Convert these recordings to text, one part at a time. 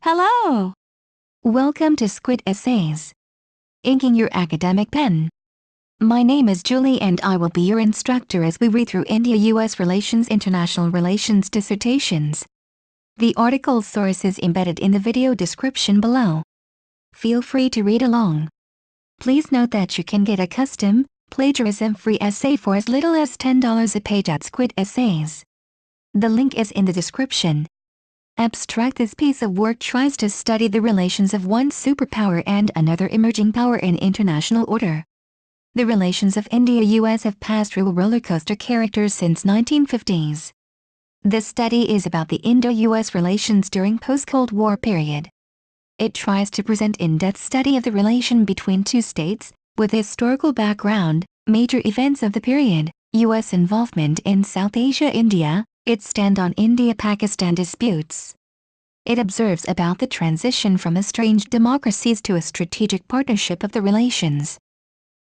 Hello! Welcome to Squid Essays. Inking your academic pen. My name is Julie and I will be your instructor as we read through India-US Relations International Relations dissertations. The article source is embedded in the video description below. Feel free to read along. Please note that you can get a custom, plagiarism-free essay for as little as $10 a page at Squid Essays. The link is in the description. Abstract. This piece of work tries to study the relations of one superpower and another emerging power in international order. The relations of India-US have passed through a rollercoaster character since 1950s. This study is about the Indo-US relations during post-Cold War period. It tries to present in-depth study of the relation between two states, with historical background, major events of the period, US involvement in South Asia, India, its stand on India-Pakistan disputes. It observes about the transition from estranged democracies to a strategic partnership of the relations.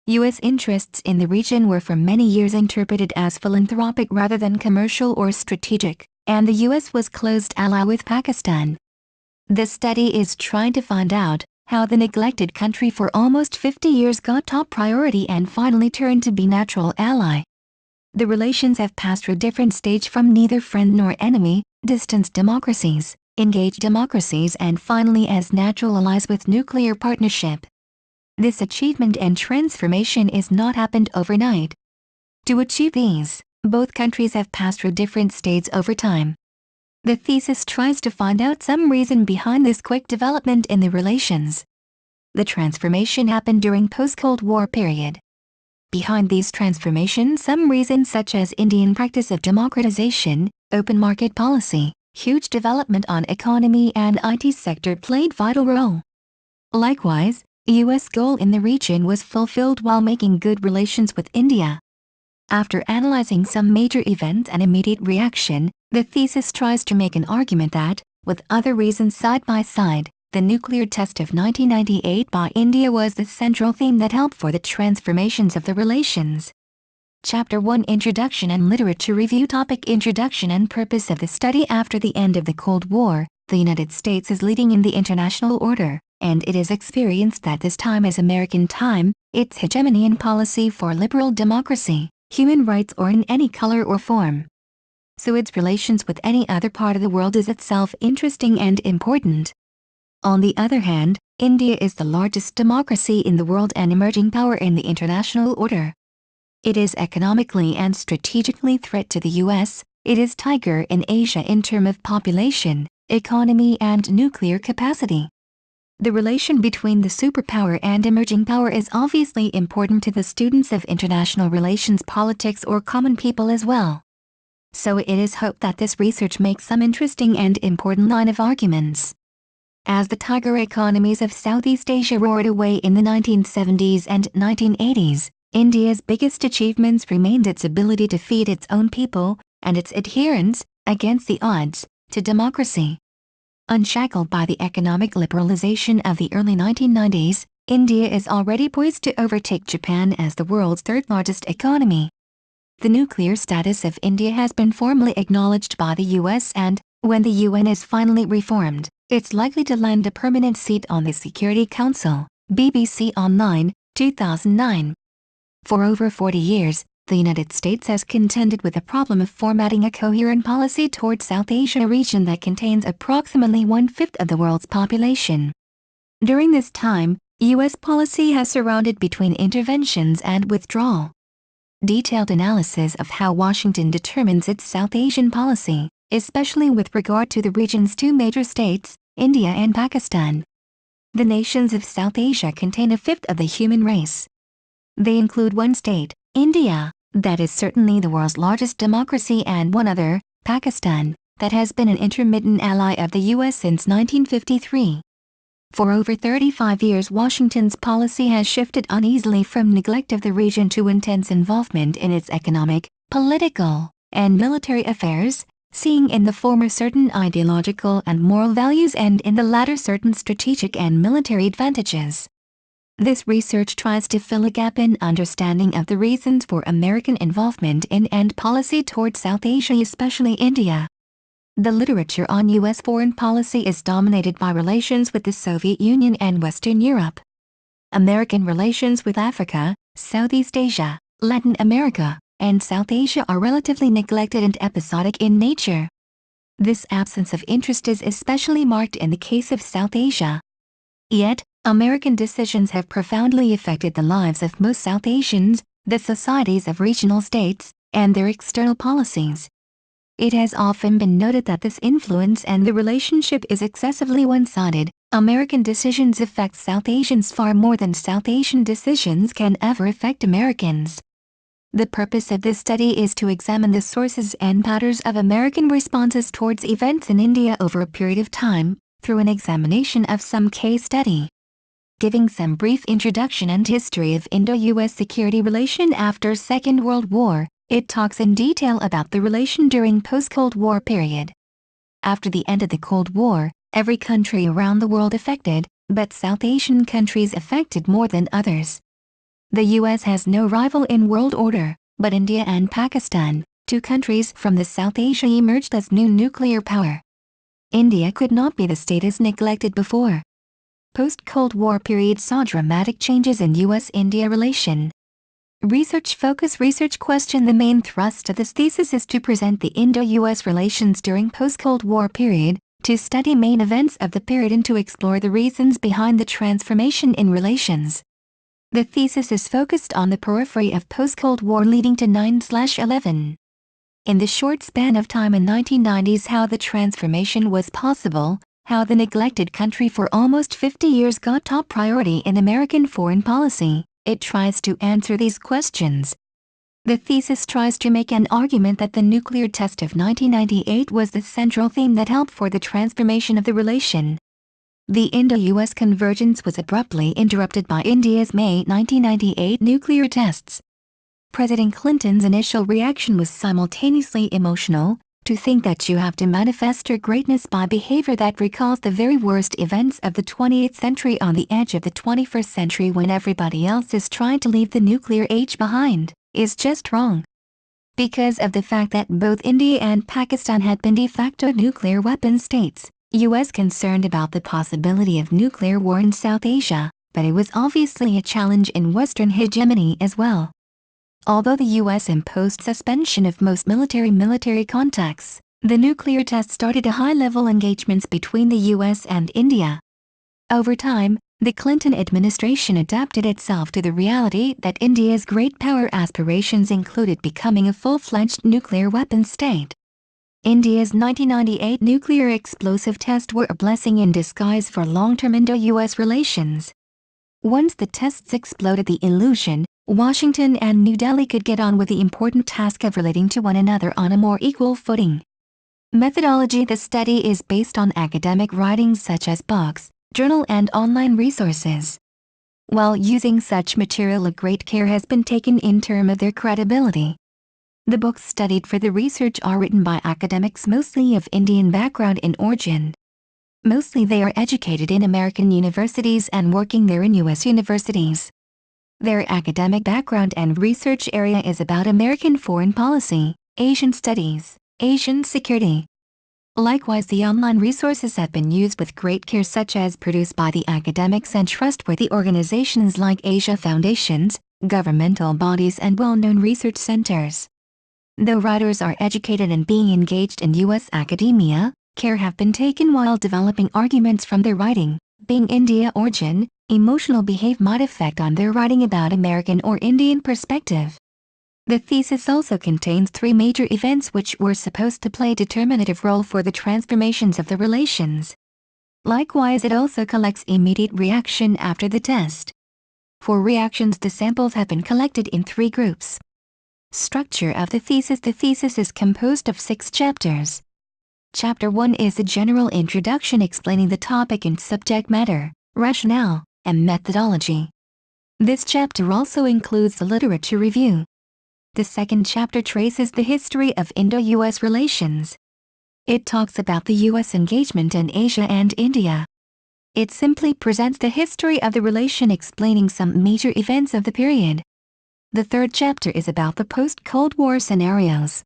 U.S. interests in the region were for many years interpreted as philanthropic rather than commercial or strategic, and the U.S. was close ally with Pakistan. This study is trying to find out how the neglected country for almost 50 years got top priority and finally turned to be natural ally. The relations have passed through different stages from neither friend nor enemy, distant democracies, engaged democracies and finally as natural allies with nuclear partnership. This achievement and transformation is not happened overnight. To achieve these, both countries have passed through different stages over time. The thesis tries to find out some reason behind this quick development in the relations. The transformation happened during post-Cold War period. Behind these transformations, some reasons such as Indian practice of democratization, open market policy, huge development on economy and IT sector played vital role. Likewise, U.S. goal in the region was fulfilled while making good relations with India. After analyzing some major events and immediate reaction, the thesis tries to make an argument that, with other reasons side by side, the nuclear test of 1998 by India was the central theme that helped for the transformations of the relations. Chapter 1 Introduction and Literature Review. Topic: Introduction and purpose of the study. After the end of the Cold War, the United States is leading in the international order, and it is experienced that this time is American time. Its hegemony in policy for liberal democracy, human rights or in any color or form. So its relations with any other part of the world is itself interesting and important. On the other hand, India is the largest democracy in the world and emerging power in the international order. It is economically and strategically threat to the U.S., it is tiger in Asia in terms of population, economy and nuclear capacity. The relation between the superpower and emerging power is obviously important to the students of international relations, politics or common people as well. So it is hoped that this research makes some interesting and important line of arguments. As the tiger economies of Southeast Asia roared away in the 1970s and 1980s, India's biggest achievements remained its ability to feed its own people, and its adherence, against the odds, to democracy. Unshackled by the economic liberalization of the early 1990s, India is already poised to overtake Japan as the world's third-largest economy. The nuclear status of India has been formally acknowledged by the U.S. and, when the UN is finally reformed, it's likely to land a permanent seat on the Security Council. BBC Online, 2009. For over 40 years, the United States has contended with the problem of formatting a coherent policy toward South Asia, a region that contains approximately 1/5 of the world's population. During this time, U.S. policy has surrounded between interventions and withdrawal. Detailed analysis of how Washington determines its South Asian policy, especially with regard to the region's two major states, India and Pakistan. The nations of South Asia contain 1/5 of the human race. They include one state, India, that is certainly the world's largest democracy, and one other, Pakistan, that has been an intermittent ally of the U.S. since 1953. For over 35 years, Washington's policy has shifted uneasily from neglect of the region to intense involvement in its economic, political, and military affairs, seeing in the former certain ideological and moral values and in the latter certain strategic and military advantages. This research tries to fill a gap in understanding of the reasons for American involvement in and policy toward South Asia, especially India. The literature on U.S. foreign policy is dominated by relations with the Soviet Union and Western Europe. American relations with Africa, Southeast Asia, Latin America, and South Asia are relatively neglected and episodic in nature. This absence of interest is especially marked in the case of South Asia. Yet, American decisions have profoundly affected the lives of most South Asians, the societies of regional states, and their external policies. It has often been noted that this influence and the relationship is excessively one-sided. American decisions affect South Asians far more than South Asian decisions can ever affect Americans. The purpose of this study is to examine the sources and patterns of American responses towards events in India over a period of time, through an examination of some case study. Giving some brief introduction and history of Indo-US security relation after Second World War, it talks in detail about the relation during post-Cold War period. After the end of the Cold War, every country around the world affected, but South Asian countries affected more than others. The U.S. has no rival in world order, but India and Pakistan, two countries from the South Asia, emerged as new nuclear power. India could not be the status neglected before. Post-Cold War period saw dramatic changes in U.S.-India relation. Research question. The main thrust of this thesis is to present the Indo-US relations during post-Cold War period, to study main events of the period and to explore the reasons behind the transformation in relations. The thesis is focused on the periphery of post-Cold War leading to 9/11. In the short span of time in 1990s, how the transformation was possible, how the neglected country for almost 50 years got top priority in American foreign policy. It tries to answer these questions. The thesis tries to make an argument that the nuclear test of 1998 was the central theme that helped for the transformation of the relation. The Indo-US convergence was abruptly interrupted by India's May 1998 nuclear tests. President Clinton's initial reaction was simultaneously emotional, to think that you have to manifest your greatness by behavior that recalls the very worst events of the 20th century on the edge of the 21st century when everybody else is trying to leave the nuclear age behind, is just wrong. Because of the fact that both India and Pakistan had been de facto nuclear weapon states, U.S. concerned about the possibility of nuclear war in South Asia, but it was obviously a challenge in Western hegemony as well. Although the U.S. imposed suspension of most military contacts, the nuclear test started a high-level engagements between the U.S. and India. Over time, the Clinton administration adapted itself to the reality that India's great power aspirations included becoming a full-fledged nuclear weapon state. India's 1998 nuclear explosive tests were a blessing in disguise for long-term Indo-US relations. Once the tests exploded the illusion, Washington and New Delhi could get on with the important task of relating to one another on a more equal footing. Methodology. The study is based on academic writings such as books, journal and online resources. While using such material, a great care has been taken in terms of their credibility. The books studied for the research are written by academics mostly of Indian background in origin. Mostly they are educated in American universities and working there in U.S. universities. Their academic background and research area is about American foreign policy, Asian studies, Asian security. Likewise, the online resources have been used with great care, such as produced by the academics and trustworthy organizations like Asia Foundations, governmental bodies and well-known research centers. Though writers are educated and being engaged in U.S. academia, care have been taken while developing arguments from their writing. Being India origin, emotional behavior might affect on their writing about American or Indian perspective. The thesis also contains 3 major events which were supposed to play a determinative role for the transformations of the relations. Likewise, it also collects immediate reaction after the test. For reactions, the samples have been collected in 3 groups. Structure of the thesis. The thesis is composed of 6 chapters. Chapter 1 is a general introduction explaining the topic and subject matter, rationale, and methodology. This chapter also includes the literature review. The second chapter traces the history of Indo-US relations. It talks about the U.S. engagement in Asia and India. It simply presents the history of the relation, explaining some major events of the period. The third chapter is about the post-Cold War scenarios.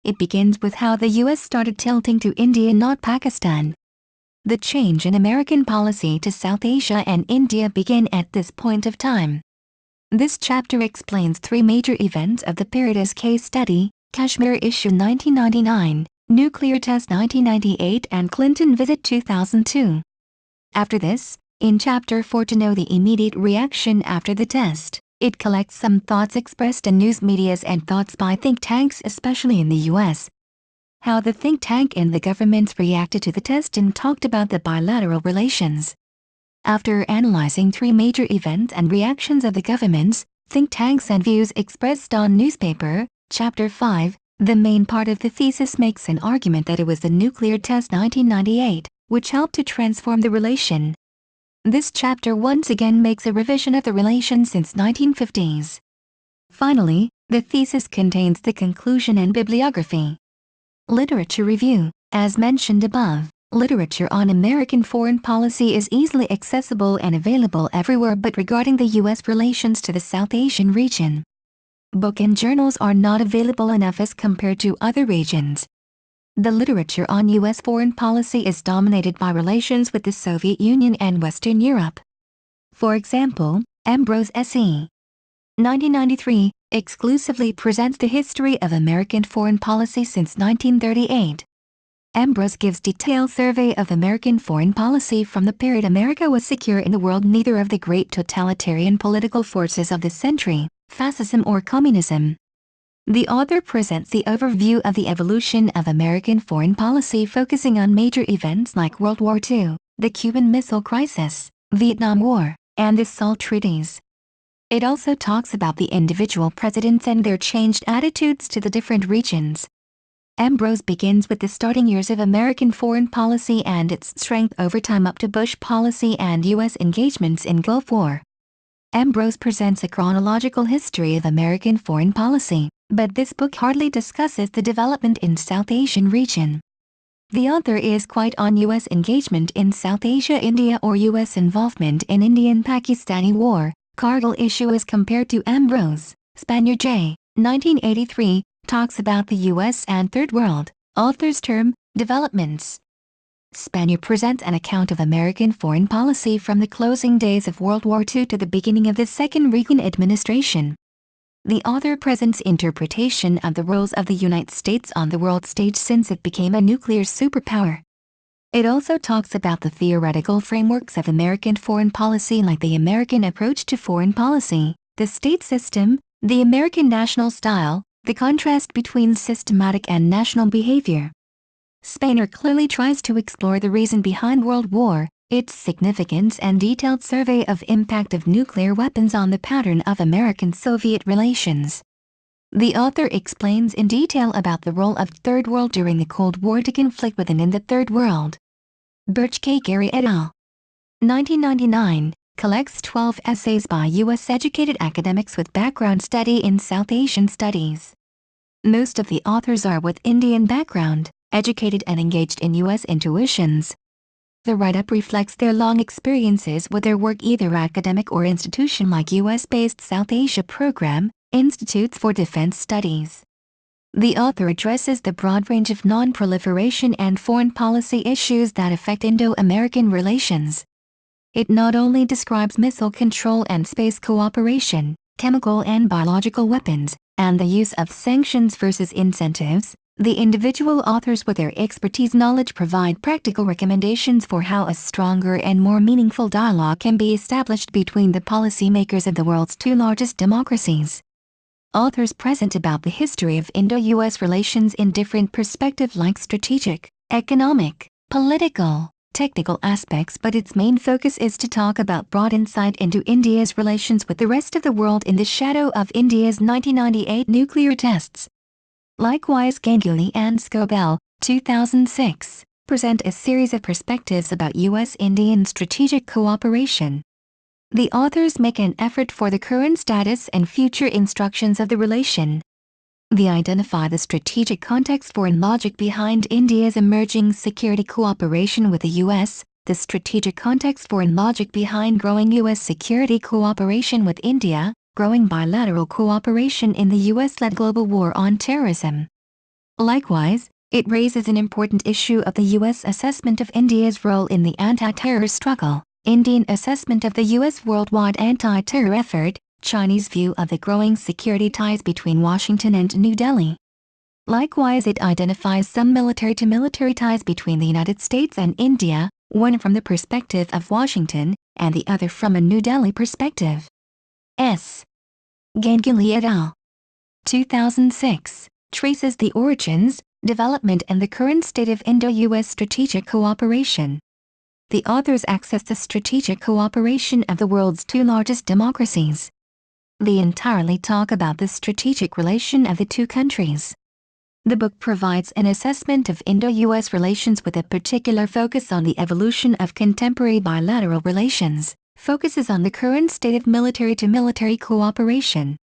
It begins with how the US started tilting to India, not Pakistan. The change in American policy to South Asia and India began at this point of time. This chapter explains three major events of the period as case study: Kashmir issue 1999, nuclear test 1998, and Clinton visit 2002. After this, in Chapter 4, to know the immediate reaction after the test, it collects some thoughts expressed in news medias and thoughts by think tanks, especially in the US. How the think tank and the governments reacted to the test and talked about the bilateral relations. After analyzing three major events and reactions of the governments, think tanks and views expressed on newspaper, Chapter 5, the main part of the thesis makes an argument that it was the nuclear test 1998, which helped to transform the relation. This chapter once again makes a revision of the relation since 1950s. Finally, the thesis contains the conclusion and bibliography. Literature review. As mentioned above, literature on American foreign policy is easily accessible and available everywhere but regarding the U.S. relations to the South Asian region. Book and journals are not available enough as compared to other regions. The literature on U.S. foreign policy is dominated by relations with the Soviet Union and Western Europe. For example, Ambrose S.E. 1993 exclusively presents the history of American foreign policy since 1938. Ambrose gives detailed survey of American foreign policy from the period America was secure in the world, neither of the great totalitarian political forces of the century, fascism or communism. The author presents the overview of the evolution of American foreign policy, focusing on major events like World War II, the Cuban Missile Crisis, Vietnam War, and the SALT treaties. It also talks about the individual presidents and their changed attitudes to the different regions. Ambrose begins with the starting years of American foreign policy and its strength over time up to Bush policy and U.S. engagements in Gulf War. Ambrose presents a chronological history of American foreign policy, but this book hardly discusses the development in South Asian region. The author is quite on U.S. engagement in South Asia, India, or U.S. involvement in Indian-Pakistani War, Kargil issue as compared to Ambrose. Spanier J. 1983, talks about the U.S. and Third World, author's term, developments. Spanier presents an account of American foreign policy from the closing days of World War II to the beginning of the second Reagan administration. The author presents interpretation of the roles of the United States on the world stage since it became a nuclear superpower. It also talks about the theoretical frameworks of American foreign policy, like the American approach to foreign policy, the state system, the American national style, the contrast between systematic and national behavior. Spanier clearly tries to explore the reason behind World War, its significance, and detailed survey of impact of nuclear weapons on the pattern of American-Soviet relations. The author explains in detail about the role of Third World during the Cold War to conflict with and in the Third World. Birch K. Gary et al. 1999, collects 12 essays by U.S.-educated academics with background study in South Asian studies. Most of the authors are with Indian background, educated and engaged in U.S. intuitions. The write-up reflects their long experiences with their work, either academic or institution, like U.S.-based South Asia Program, Institutes for Defense Studies. The author addresses the broad range of non-proliferation and foreign policy issues that affect Indo-American relations. It not only describes missile control and space cooperation, chemical and biological weapons, and the use of sanctions versus incentives. The individual authors with their expertise knowledge provide practical recommendations for how a stronger and more meaningful dialogue can be established between the policymakers of the world's two largest democracies. Authors present about the history of Indo-US relations in different perspectives, like strategic, economic, political, technical aspects, but its main focus is to talk about broad insight into India's relations with the rest of the world in the shadow of India's 1998 nuclear tests. Likewise, Ganguly and Scobell, 2006, present a series of perspectives about U.S.-Indian strategic cooperation. The authors make an effort for the current status and future instructions of the relation. They identify the strategic context for and logic behind India's emerging security cooperation with the U.S., the strategic context for and logic behind growing U.S. security cooperation with India, growing bilateral cooperation in the U.S.-led global war on terrorism. Likewise, it raises an important issue of the U.S. assessment of India's role in the anti-terror struggle, Indian assessment of the U.S. worldwide anti-terror effort, Chinese view of the growing security ties between Washington and New Delhi. Likewise, it identifies some military-to-military ties between the United States and India, one from the perspective of Washington, and the other from a New Delhi perspective. Ganguly et al. 2006, traces the origins, development and the current state of Indo-US strategic cooperation. The authors access the strategic cooperation of the world's two largest democracies. They entirely talk about the strategic relation of the two countries. The book provides an assessment of Indo-US relations with a particular focus on the evolution of contemporary bilateral relations, focuses on the current state of military-to-military cooperation.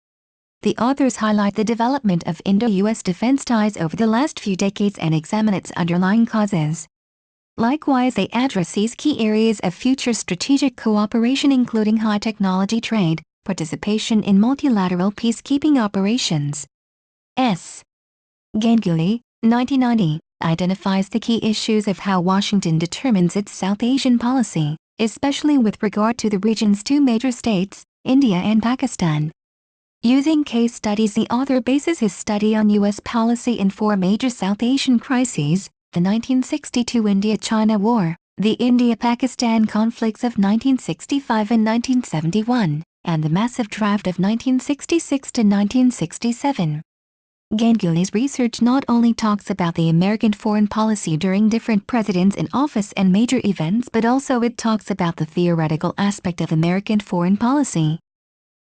The authors highlight the development of Indo-US defense ties over the last few decades and examine its underlying causes. Likewise, they address these key areas of future strategic cooperation including high-technology trade, participation in multilateral peacekeeping operations. Ganguly, 1990, identifies the key issues of how Washington determines its South Asian policy, especially with regard to the region's two major states, India and Pakistan. Using case studies, the author bases his study on U.S. policy in four major South Asian crises: the 1962 India-China War, the India-Pakistan conflicts of 1965 and 1971, and the massive draft of 1966 to 1967. Ganguly's research not only talks about the American foreign policy during different presidents in office and major events, but also it talks about the theoretical aspect of American foreign policy.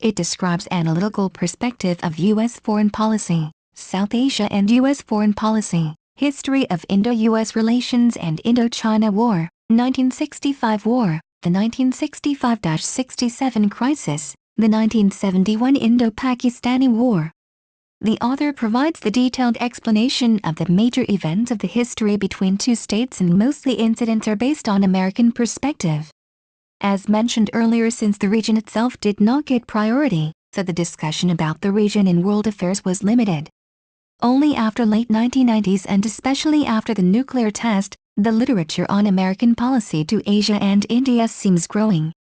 It describes analytical perspective of U.S. foreign policy, South Asia and U.S. foreign policy, history of Indo-US relations and Indo-China War, 1965 War, the 1965-67 crisis, the 1971 Indo-Pakistani War. The author provides the detailed explanation of the major events of the history between two states, and mostly incidents are based on American perspective. As mentioned earlier, since the region itself did not get priority, so the discussion about the region in world affairs was limited. Only after late 1990s and especially after the nuclear test, the literature on American policy to Asia and India seems growing.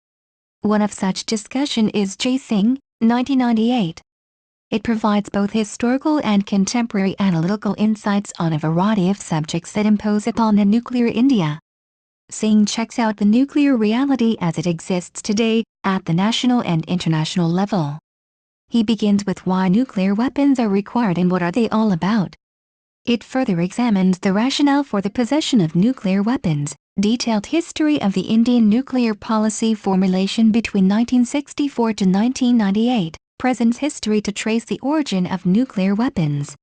One of such discussion is J. Singh, 1998. It provides both historical and contemporary analytical insights on a variety of subjects that impose upon a nuclear India. Singh checks out the nuclear reality as it exists today, at the national and international level. He begins with why nuclear weapons are required and what are they all about. It further examines the rationale for the possession of nuclear weapons, detailed history of the Indian nuclear policy formulation between 1964 to 1998, present history to trace the origin of nuclear weapons.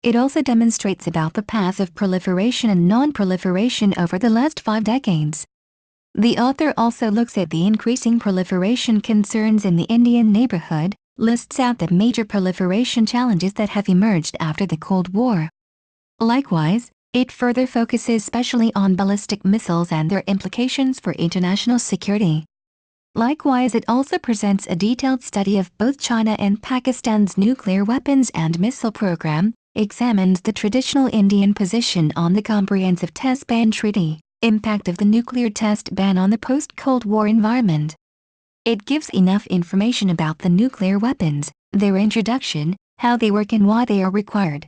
It also demonstrates about the path of proliferation and non-proliferation over the last 5 decades. The author also looks at the increasing proliferation concerns in the Indian neighborhood, lists out the major proliferation challenges that have emerged after the Cold War. Likewise, it further focuses specially on ballistic missiles and their implications for international security. Likewise, it also presents a detailed study of both China and Pakistan's nuclear weapons and missile program, examines the traditional Indian position on the Comprehensive Test Ban Treaty, impact of the nuclear test ban on the post-Cold War environment. It gives enough information about the nuclear weapons, their introduction, how they work and why they are required.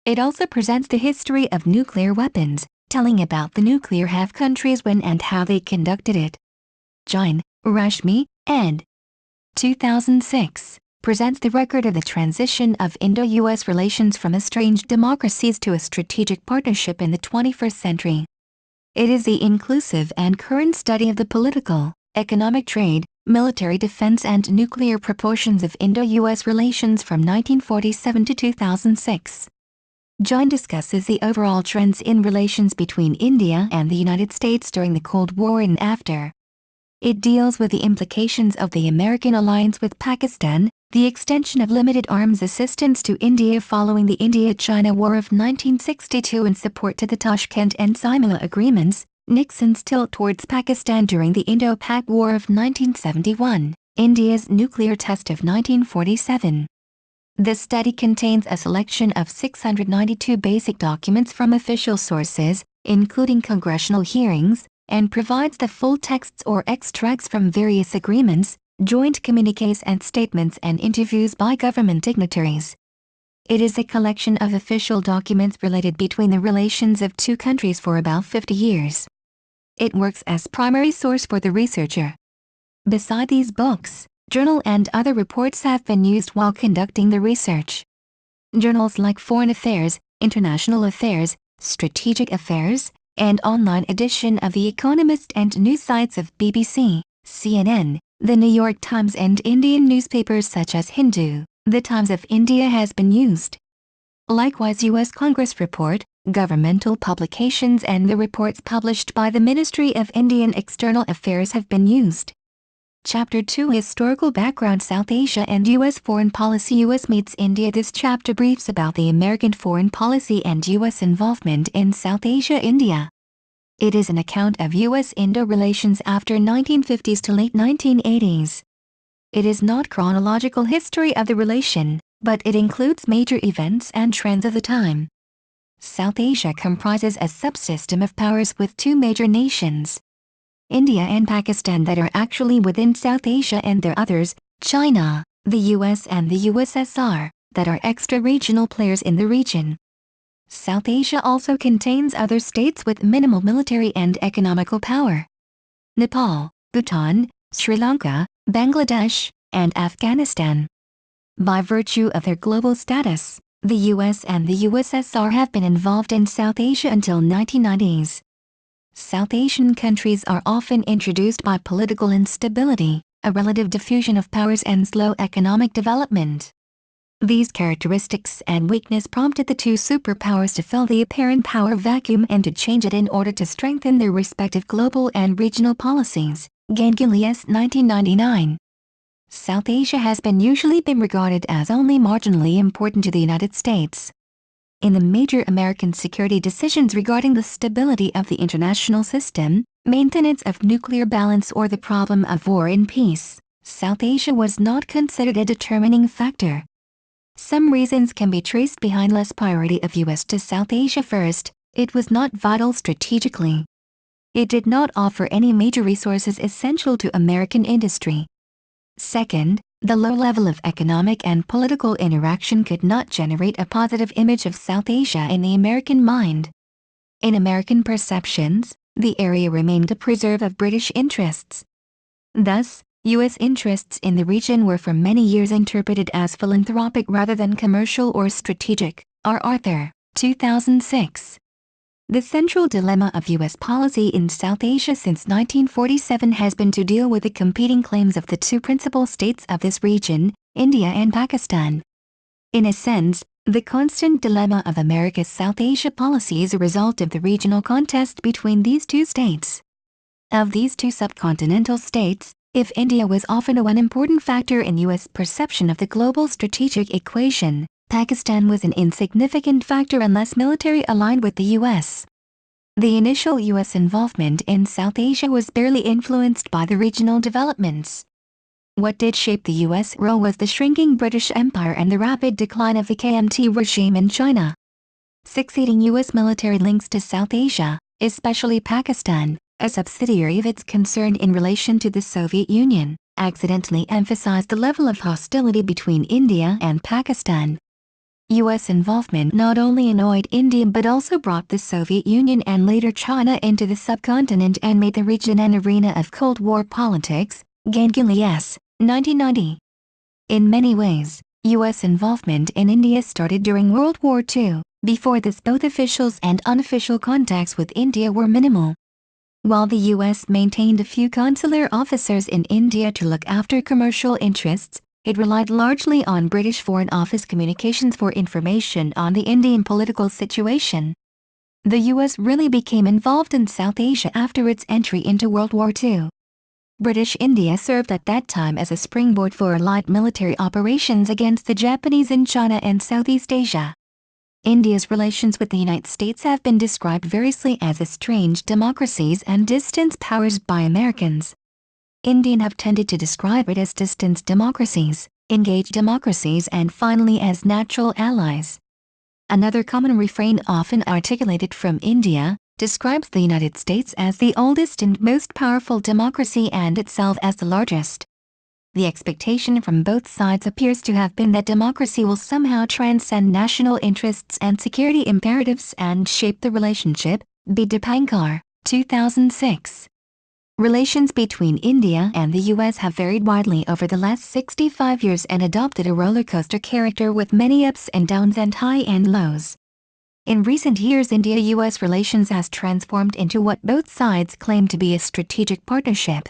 It also presents the history of nuclear weapons, telling about the nuclear have countries when and how they conducted it. Jain, Rashmi, ed. 2006, presents the record of the transition of Indo-US relations from estranged democracies to a strategic partnership in the 21st century. It is the inclusive and current study of the political, economic trade, military defense and nuclear proportions of Indo-US relations from 1947 to 2006. Jain discusses the overall trends in relations between India and the United States during the Cold War and after. It deals with the implications of the American alliance with Pakistan, the extension of limited arms assistance to India following the India-China War of 1962 in support to the Tashkent and Simla agreements, Nixon's tilt towards Pakistan during the Indo-Pak War of 1971, India's nuclear test of 1947. This study contains a selection of 692 basic documents from official sources, including congressional hearings, and provides the full texts or extracts from various agreements, joint communiques and statements and interviews by government dignitaries. It is a collection of official documents related between the relations of two countries for about 50 years. It works as primary source for the researcher. Beside these books, journal and other reports have been used while conducting the research. Journals like Foreign Affairs, International Affairs, Strategic Affairs, and online edition of The Economist and news sites of BBC, CNN, The New York Times and Indian newspapers such as Hindu, The Times of India has been used. Likewise, U.S. Congress report, governmental publications and the reports published by the Ministry of Indian External Affairs have been used. Chapter 2 Historical Background South Asia and U.S. Foreign Policy U.S. meets India. This chapter briefs about the American foreign policy and U.S. involvement in South Asia India. It is an account of U.S.-Indo relations after 1950s to late 1980s. It is not chronological history of the relation, but it includes major events and trends of the time. South Asia comprises a subsystem of powers with two major nations, India and Pakistan, that are actually within South Asia, and there are others, China, the US and the USSR, that are extra-regional players in the region. South Asia also contains other states with minimal military and economical power: Nepal, Bhutan, Sri Lanka, Bangladesh, and Afghanistan. By virtue of their global status, the US and the USSR have been involved in South Asia until 1990s. South Asian countries are often introduced by political instability, a relative diffusion of powers and slow economic development. These characteristics and weakness prompted the two superpowers to fill the apparent power vacuum and to change it in order to strengthen their respective global and regional policies. Ganguly, 1999. South Asia has usually been regarded as only marginally important to the United States. In the major American security decisions regarding the stability of the international system, maintenance of nuclear balance or the problem of war and peace, South Asia was not considered a determining factor. Some reasons can be traced behind less priority of U.S. to South Asia. First, it was not vital strategically. It did not offer any major resources essential to American industry. Second, the low level of economic and political interaction could not generate a positive image of South Asia in the American mind. In American perceptions, the area remained a preserve of British interests. Thus, U.S. interests in the region were for many years interpreted as philanthropic rather than commercial or strategic. R. Arthur, 2006. The central dilemma of U.S. policy in South Asia since 1947 has been to deal with the competing claims of the two principal states of this region, India and Pakistan. In a sense, the constant dilemma of America's South Asia policy is a result of the regional contest between these two states. Of these two subcontinental states, if India was often one important factor in U.S. perception of the global strategic equation, Pakistan was an insignificant factor unless military aligned with the U.S. The initial U.S. involvement in South Asia was barely influenced by the regional developments. What did shape the U.S. role was the shrinking British Empire and the rapid decline of the KMT regime in China. Succeeding U.S. military links to South Asia, especially Pakistan, a subsidiary of its concern in relation to the Soviet Union, accidentally emphasized the level of hostility between India and Pakistan. U.S. involvement not only annoyed India but also brought the Soviet Union and later China into the subcontinent and made the region an arena of Cold War politics. Ganguly, 1990. In many ways, U.S. involvement in India started during World War II. Before this, both officials and unofficial contacts with India were minimal. While the U.S. maintained a few consular officers in India to look after commercial interests, it relied largely on British Foreign Office communications for information on the Indian political situation. The U.S. really became involved in South Asia after its entry into World War II. British India served at that time as a springboard for allied military operations against the Japanese in China and Southeast Asia. India's relations with the United States have been described variously as estranged democracies and distant powers by Americans. Indians have tended to describe it as distant democracies, engaged democracies, and finally as natural allies. Another common refrain often articulated from India describes the United States as the oldest and most powerful democracy and itself as the largest. The expectation from both sides appears to have been that democracy will somehow transcend national interests and security imperatives and shape the relationship. B. Dipankar, 2006. Relations between India and the U.S. have varied widely over the last 65 years and adopted a roller coaster character with many ups and downs and high and lows. In recent years, India-U.S. relations has transformed into what both sides claim to be a strategic partnership.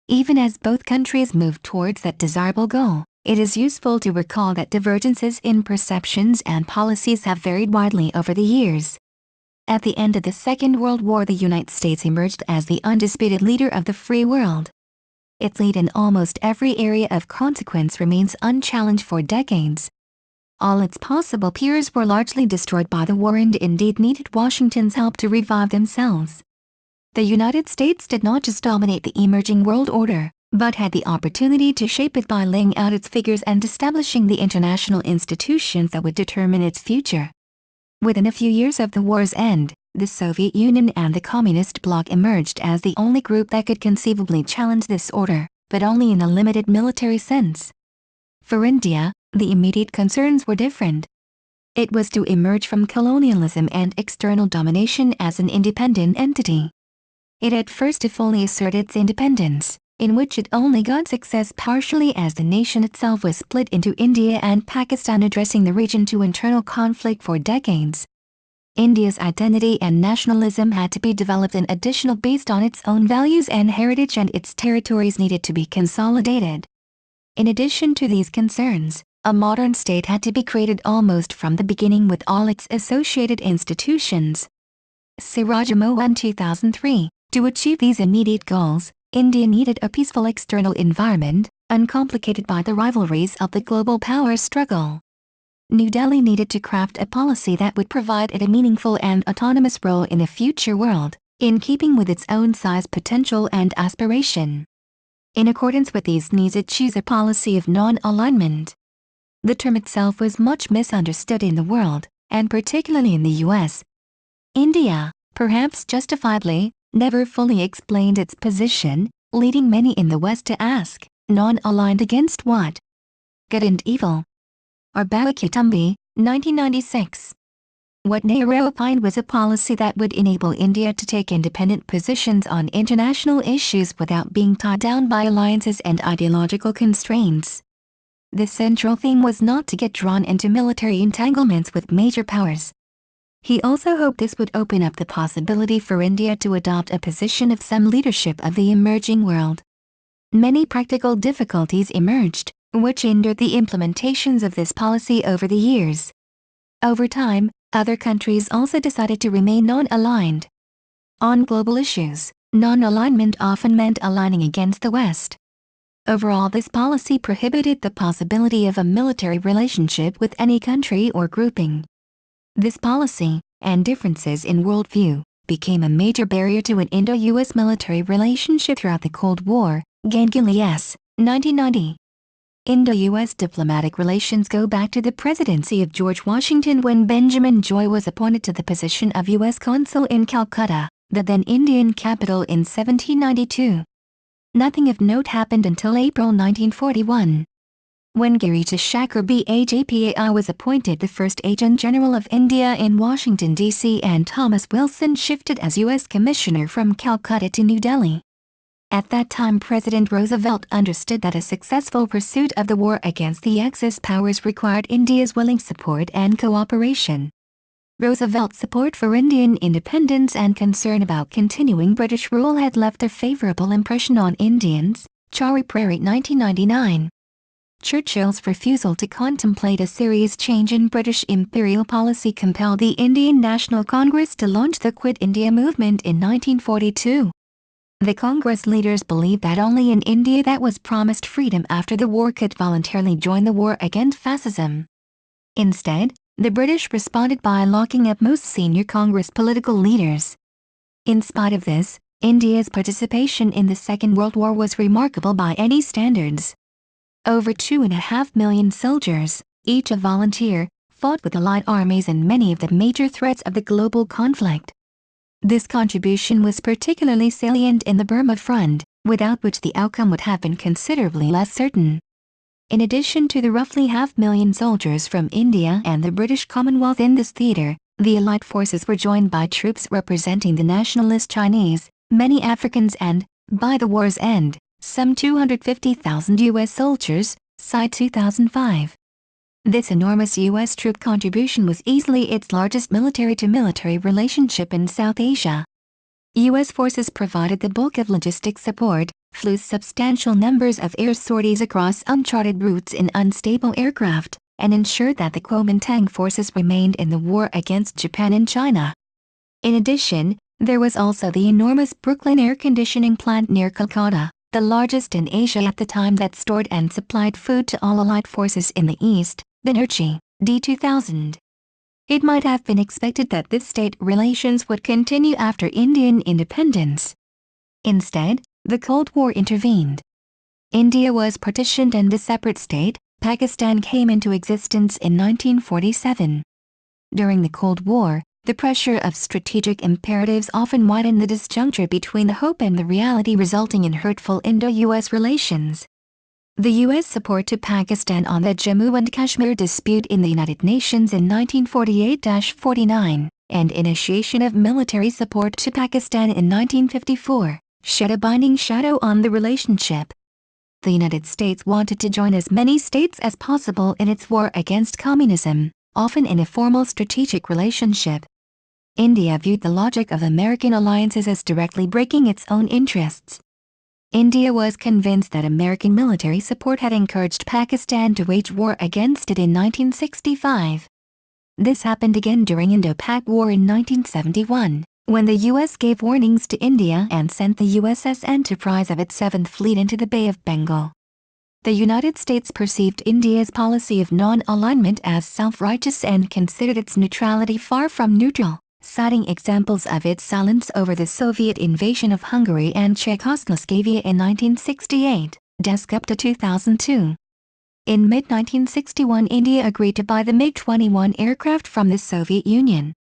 Even as both countries move towards that desirable goal, it is useful to recall that divergences in perceptions and policies have varied widely over the years. At the end of the Second World War, the United States emerged as the undisputed leader of the free world. Its lead in almost every area of consequence remains unchallenged for decades. All its possible peers were largely destroyed by the war and indeed needed Washington's help to revive themselves. The United States did not just dominate the emerging world order, but had the opportunity to shape it by laying out its figures and establishing the international institutions that would determine its future. Within a few years of the war's end, the Soviet Union and the Communist bloc emerged as the only group that could conceivably challenge this order, but only in a limited military sense. For India, the immediate concerns were different. It was to emerge from colonialism and external domination as an independent entity. It had first to fully assert its independence, in which it only got success partially as the nation itself was split into India and Pakistan, addressing the region to internal conflict for decades. India's identity and nationalism had to be developed in additional based on its own values and heritage, and its territories needed to be consolidated. In addition to these concerns, a modern state had to be created almost from the beginning with all its associated institutions. Siraj Mohan, 2003. To achieve these immediate goals, India needed a peaceful external environment, uncomplicated by the rivalries of the global power struggle. New Delhi needed to craft a policy that would provide it a meaningful and autonomous role in a future world, in keeping with its own size, potential, and aspiration. In accordance with these needs, it chose a policy of non-alignment. The term itself was much misunderstood in the world, and particularly in the U.S. India, perhaps justifiably, never fully explained its position, leading many in the West to ask, non-aligned against what? Good and evil? Arbawakitambi, 1996. What Nehru opined was a policy that would enable India to take independent positions on international issues without being tied down by alliances and ideological constraints. The central theme was not to get drawn into military entanglements with major powers. He also hoped this would open up the possibility for India to adopt a position of some leadership of the emerging world. Many practical difficulties emerged, which hindered the implementations of this policy over the years. Over time, other countries also decided to remain non-aligned. On global issues, non-alignment often meant aligning against the West. Overall, this policy prohibited the possibility of a military relationship with any country or grouping. This policy, and differences in worldview, became a major barrier to an Indo-US military relationship throughout the Cold War. Ganguly S., 1990. Indo-US diplomatic relations go back to the presidency of George Washington, when Benjamin Joy was appointed to the position of U.S. Consul in Calcutta, the then Indian capital, in 1792. Nothing of note happened until April 1941. When Girija Shakur Bajpai was appointed the first Agent General of India in Washington, D.C., and Thomas Wilson shifted as U.S. Commissioner from Calcutta to New Delhi. At that time, President Roosevelt understood that a successful pursuit of the war against the Axis powers required India's willing support and cooperation. Roosevelt's support for Indian independence and concern about continuing British rule had left a favorable impression on Indians. Chari Prairie, 1999. Churchill's refusal to contemplate a serious change in British imperial policy compelled the Indian National Congress to launch the Quit India movement in 1942. The Congress leaders believed that only an India that was promised freedom after the war could voluntarily join the war against fascism. Instead, the British responded by locking up most senior Congress political leaders. In spite of this, India's participation in the Second World War was remarkable by any standards. Over 2.5 million soldiers, each a volunteer, fought with allied armies in many of the major threats of the global conflict. This contribution was particularly salient in the Burma Front, without which the outcome would have been considerably less certain. In addition to the roughly 500,000 soldiers from India and the British Commonwealth in this theater, the Allied forces were joined by troops representing the nationalist Chinese, many Africans and, by the war's end, some 250,000 U.S. soldiers, c. 2005. This enormous U.S. troop contribution was easily its largest military-to-military relationship in South Asia. U.S. forces provided the bulk of logistic support, flew substantial numbers of air sorties across uncharted routes in unstable aircraft, and ensured that the Kuomintang forces remained in the war against Japan and China. In addition, there was also the enormous Brooklyn air conditioning plant near Kolkata, the largest in Asia at the time, that stored and supplied food to all Allied forces in the East, the Nerchi, D2000. It might have been expected that this state relations would continue after Indian independence. Instead, the Cold War intervened. India was partitioned and a separate state, Pakistan came into existence in 1947. During the Cold War, the pressure of strategic imperatives often widened the disjuncture between the hope and the reality, resulting in hurtful Indo-US relations. The U.S. support to Pakistan on the Jammu and Kashmir dispute in the United Nations in 1948-49, and initiation of military support to Pakistan in 1954, shed a binding shadow on the relationship. The United States wanted to join as many states as possible in its war against communism, often in a formal strategic relationship. India viewed the logic of American alliances as directly breaking its own interests. India was convinced that American military support had encouraged Pakistan to wage war against it in 1965. This happened again during Indo-Pak War in 1971, when the U.S. gave warnings to India and sent the USS Enterprise of its 7th Fleet into the Bay of Bengal. The United States perceived India's policy of non-alignment as self-righteous and considered its neutrality far from neutral, citing examples of its silence over the Soviet invasion of Hungary and Czechoslovakia in 1968, Desgupta 2002. In mid-1961, India agreed to buy the MiG-21 aircraft from the Soviet Union.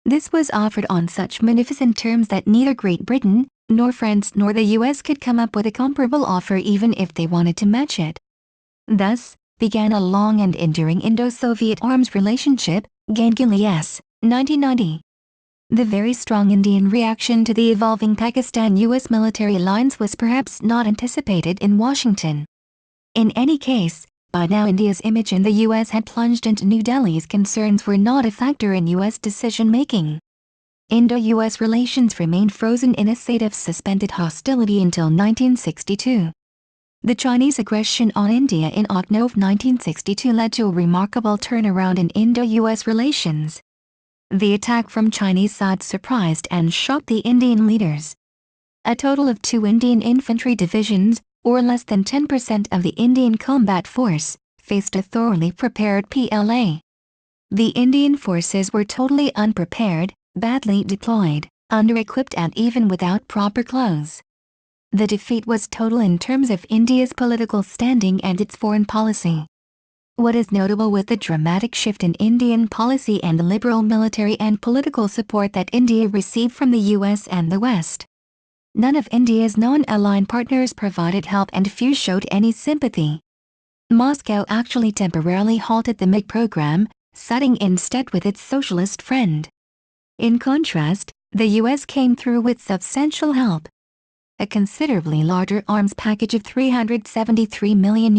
This was offered on such magnificent terms that neither Great Britain, nor France nor the US could come up with a comparable offer even if they wanted to match it. Thus, began a long and enduring Indo-Soviet arms relationship, Ganguly S. 1990. The very strong Indian reaction to the evolving Pakistan-US military alliance was perhaps not anticipated in Washington. In any case, by now India's image in the US had plunged, and New Delhi's concerns were not a factor in US decision-making. Indo-US relations remained frozen in a state of suspended hostility until 1962. The Chinese aggression on India in October 1962 led to a remarkable turnaround in Indo-US relations. The attack from Chinese side surprised and shocked the Indian leaders. A total of 2 Indian infantry divisions, or less than 10% of the Indian combat force, faced a thoroughly prepared PLA. The Indian forces were totally unprepared, badly deployed, under-equipped, and even without proper clothes. The defeat was total in terms of India's political standing and its foreign policy. What is notable with the dramatic shift in Indian policy and the liberal military and political support that India received from the US and the West? None of India's non-aligned partners provided help, and few showed any sympathy. Moscow actually temporarily halted the MiG program, siding instead with its socialist friend. In contrast, the US came through with substantial help. A considerably larger arms package of $373 million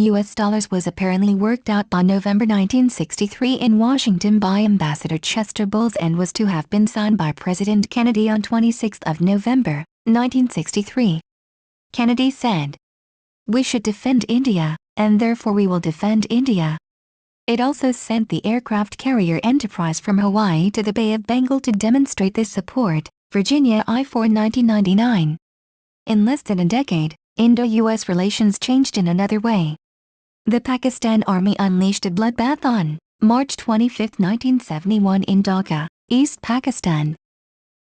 was apparently worked out by November 1963 in Washington by Ambassador Chester Bowles, and was to have been signed by President Kennedy on 26 November, 1963. Kennedy said, "We should defend India, and therefore we will defend India." It also sent the aircraft carrier Enterprise from Hawaii to the Bay of Bengal to demonstrate this support, Virginia I-4, 1999. In less than a decade, Indo-US relations changed in another way. The Pakistan Army unleashed a bloodbath on March 25, 1971 in Dhaka, East Pakistan.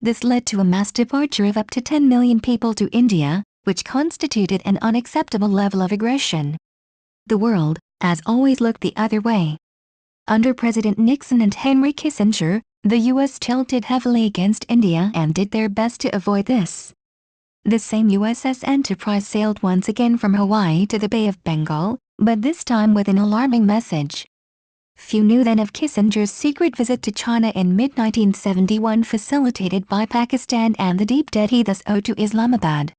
This led to a mass departure of up to 10 million people to India, which constituted an unacceptable level of aggression. The world, as always, looked the other way. Under President Nixon and Henry Kissinger, the U.S. tilted heavily against India and did their best to avoid this. The same USS Enterprise sailed once again from Hawaii to the Bay of Bengal, but this time with an alarming message. Few knew then of Kissinger's secret visit to China in mid-1971, facilitated by Pakistan, and the deep debt he thus owed to Islamabad.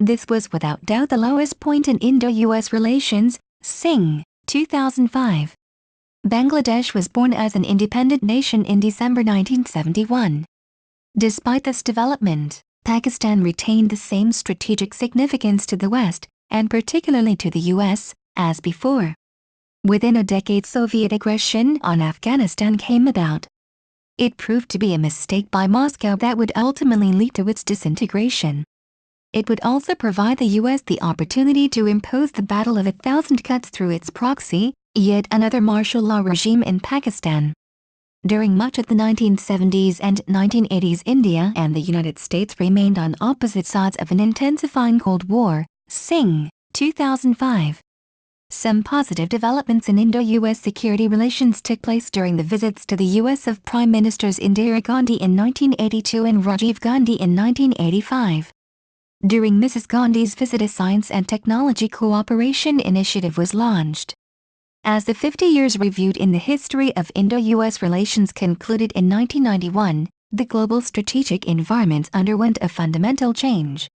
This was without doubt the lowest point in Indo-US relations. Singh, 2005. Bangladesh was born as an independent nation in December 1971. Despite this development, Pakistan retained the same strategic significance to the West, and particularly to the US, as before. Within a decade, Soviet aggression on Afghanistan came about. It proved to be a mistake by Moscow that would ultimately lead to its disintegration. It would also provide the US the opportunity to impose the Battle of 1,000 Cuts through its proxy, yet another martial law regime in Pakistan. During much of the 1970s and 1980s, India and the United States remained on opposite sides of an intensifying Cold War. Singh, 2005. Some positive developments in Indo-US security relations took place during the visits to the US of Prime Ministers Indira Gandhi in 1982 and Rajiv Gandhi in 1985. During Mrs. Gandhi's visit, a science and technology cooperation initiative was launched. As the 50 years reviewed in the history of Indo-US relations concluded in 1991, the global strategic environment underwent a fundamental change.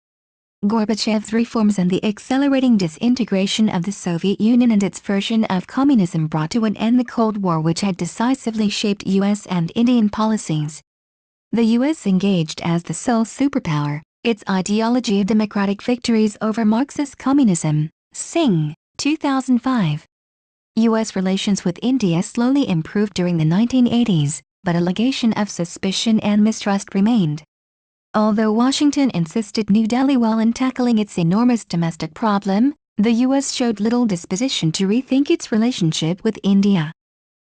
Gorbachev's reforms and the accelerating disintegration of the Soviet Union and its version of communism brought to an end the Cold War, which had decisively shaped US and Indian policies. The US engaged as the sole superpower, its ideology of democratic victories over Marxist communism. Singh, 2005. U.S. relations with India slowly improved during the 1980s, but a legation of suspicion and mistrust remained. Although Washington insisted New Delhi well in tackling its enormous domestic problem, the U.S. showed little disposition to rethink its relationship with India.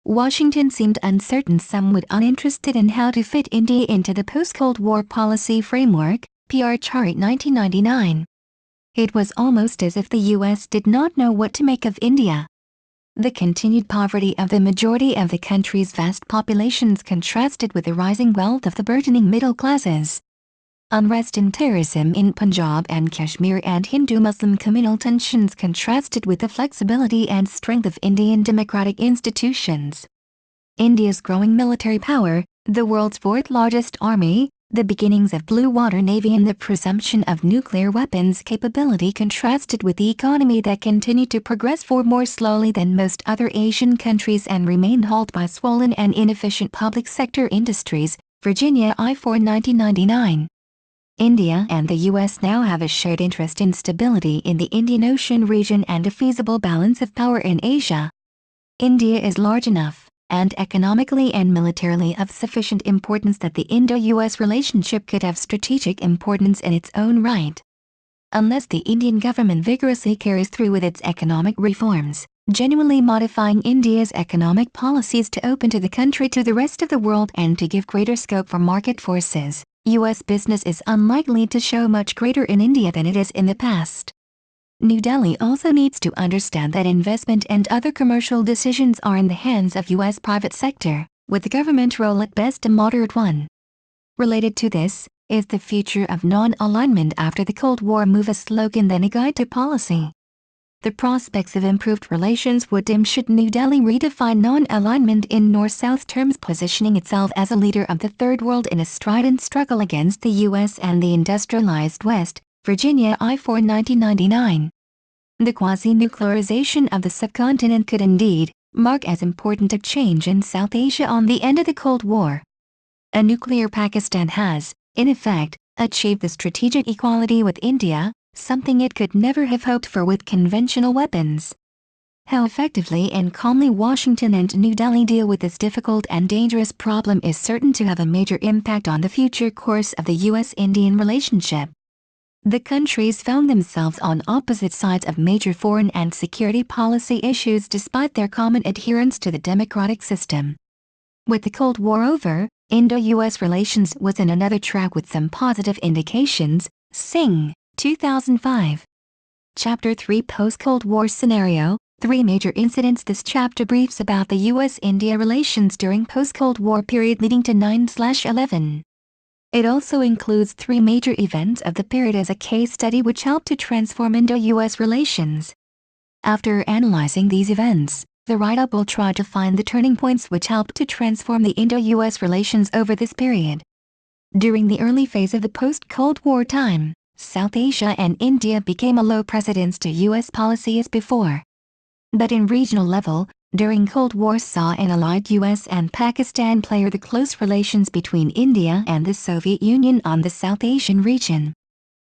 Washington seemed uncertain, somewhat uninterested in how to fit India into the post-Cold War policy framework. PR Chart 1999. It was almost as if the U.S. did not know what to make of India. The continued poverty of the majority of the country's vast populations contrasted with the rising wealth of the burgeoning middle classes. Unrest and terrorism in Punjab and Kashmir and Hindu-Muslim communal tensions contrasted with the flexibility and strength of Indian democratic institutions. India's growing military power, the world's fourth largest army, the beginnings of Blue Water Navy, and the presumption of nuclear weapons capability contrasted with the economy that continued to progress forward more slowly than most other Asian countries and remained halted by swollen and inefficient public sector industries. Virginia I-4 1999. India and the U.S. now have a shared interest in stability in the Indian Ocean region and a feasible balance of power in Asia. India is large enough, and economically and militarily of sufficient importance, that the Indo-US relationship could have strategic importance in its own right. Unless the Indian government vigorously carries through with its economic reforms, genuinely modifying India's economic policies to open to the country to the rest of the world and to give greater scope for market forces, U.S. business is unlikely to show much greater in India than it is in the past. New Delhi also needs to understand that investment and other commercial decisions are in the hands of U.S. private sector, with the government role at best a moderate one. Related to this is the future of non-alignment after the Cold War move, a slogan then a guide to policy. The prospects of improved relations would dim should New Delhi redefine non-alignment in North-South terms, positioning itself as a leader of the Third World in a strident struggle against the U.S. and the industrialized West. Virginia I-4 1999. The quasi-nuclearization of the subcontinent could indeed mark as important a change in South Asia on the end of the Cold War. A nuclear Pakistan has, in effect, achieved the strategic equality with India, something it could never have hoped for with conventional weapons. How effectively and calmly Washington and New Delhi deal with this difficult and dangerous problem is certain to have a major impact on the future course of the U.S.-Indian relationship. The countries found themselves on opposite sides of major foreign and security policy issues despite their common adherence to the democratic system. With the Cold War over, Indo-US relations was in another track with some positive indications. Singh, 2005. Chapter 3 Post-Cold War Scenario, Three major incidents. This chapter briefs about the U.S.-India relations during post-Cold War period leading to 9/11. It also includes three major events of the period as a case study which helped to transform Indo-U.S. relations. After analyzing these events, the write-up will try to find the turning points which helped to transform the Indo-U.S. relations over this period. During the early phase of the post-Cold War time, South Asia and India became a low precedence to U.S. policy as before. But in regional level, during Cold War saw an allied U.S. and Pakistan play the close relations between India and the Soviet Union on the South Asian region.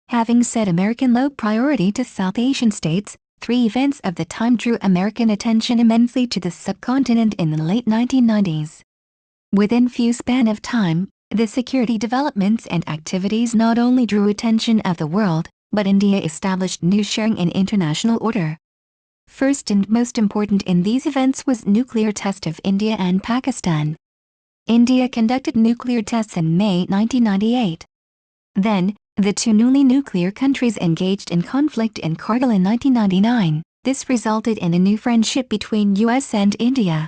Having set American low priority to South Asian states, three events of the time drew American attention immensely to the subcontinent in the late 1990s. Within few span of time, the security developments and activities not only drew attention of the world, but India established new sharing in international order. First and most important in these events was nuclear test of India and Pakistan. India conducted nuclear tests in May 1998. Then, the two newly nuclear countries engaged in conflict in Kargil in 1999. This resulted in a new friendship between US and India.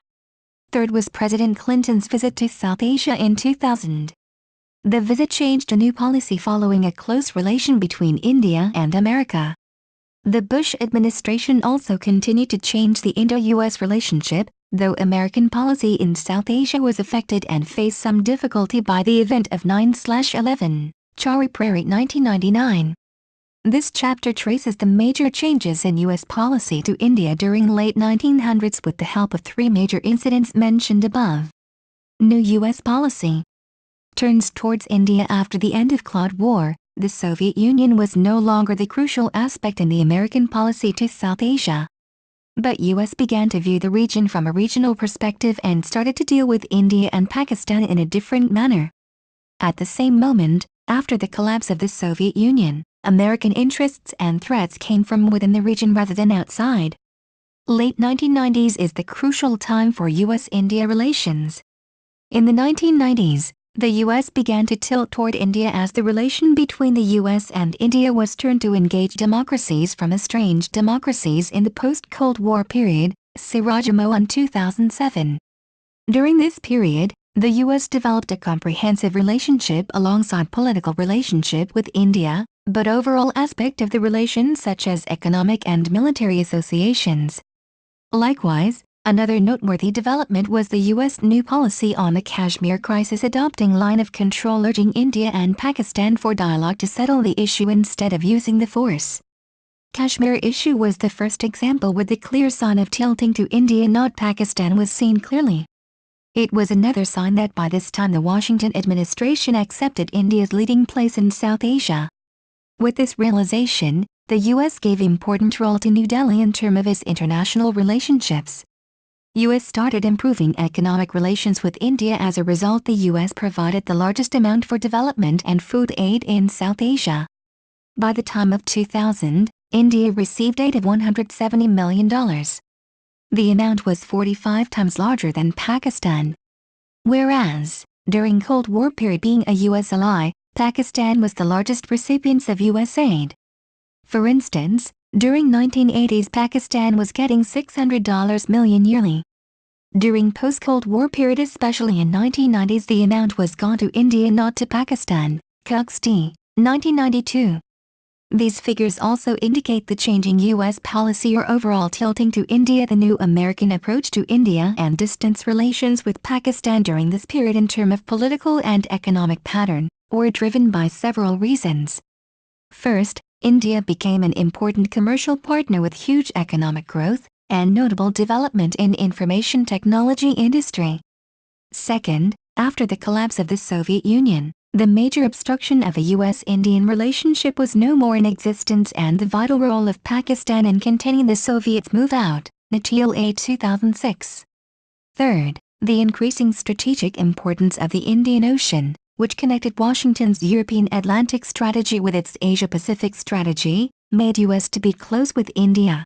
Third was President Clinton's visit to South Asia in 2000. The visit changed a new policy following a close relation between India and America. The Bush administration also continued to change the Indo-US relationship, though American policy in South Asia was affected and faced some difficulty by the event of 9/11, Chari Prairie 1999. This chapter traces the major changes in U.S. policy to India during late 1900s with the help of three major incidents mentioned above. New U.S. policy turns towards India. After the end of Cold War, the Soviet Union was no longer the crucial aspect in the American policy to South Asia. But U.S. began to view the region from a regional perspective and started to deal with India and Pakistan in a different manner. At the same moment, after the collapse of the Soviet Union, American interests and threats came from within the region rather than outside. Late 1990s is the crucial time for U.S.-India relations. In the 1990s, the U.S. began to tilt toward India as the relation between the U.S. and India was turned to engage democracies from estranged democracies in the post-Cold War period, see Rajamo 2007. During this period, the U.S. developed a comprehensive relationship alongside political relationship with India, but overall aspect of the relations such as economic and military associations. Likewise, another noteworthy development was the U.S. new policy on the Kashmir crisis, adopting line of control urging India and Pakistan for dialogue to settle the issue instead of using the force. Kashmir issue was the first example where the clear sign of tilting to India not Pakistan was seen clearly. It was another sign that by this time the Washington administration accepted India's leading place in South Asia. With this realization, the U.S. gave important role to New Delhi in terms of its international relationships. U.S. started improving economic relations with India. As a result, the U.S. provided the largest amount for development and food aid in South Asia. By the time of 2000, India received aid of $170 million. The amount was 45 times larger than Pakistan. Whereas, during Cold War period, being a U.S. ally, Pakistan was the largest recipient of U.S. aid. For instance, during 1980s Pakistan was getting $600 million yearly. During post-Cold War period, especially in 1990s, the amount was gone to India not to Pakistan, Cox D. 1992. These figures also indicate the changing U.S. policy or overall tilting to India, the new American approach to India and distance relations with Pakistan during this period in terms of political and economic pattern, were driven by several reasons. First, India became an important commercial partner with huge economic growth and notable development in information technology industry. Second, after the collapse of the Soviet Union, the major obstruction of a U.S.-Indian relationship was no more in existence, and the vital role of Pakistan in containing the Soviets move out, A9AYTZ35A9 2006. Third, the increasing strategic importance of the Indian Ocean, which connected Washington's European Atlantic strategy with its Asia-Pacific strategy, made U.S. to be close with India.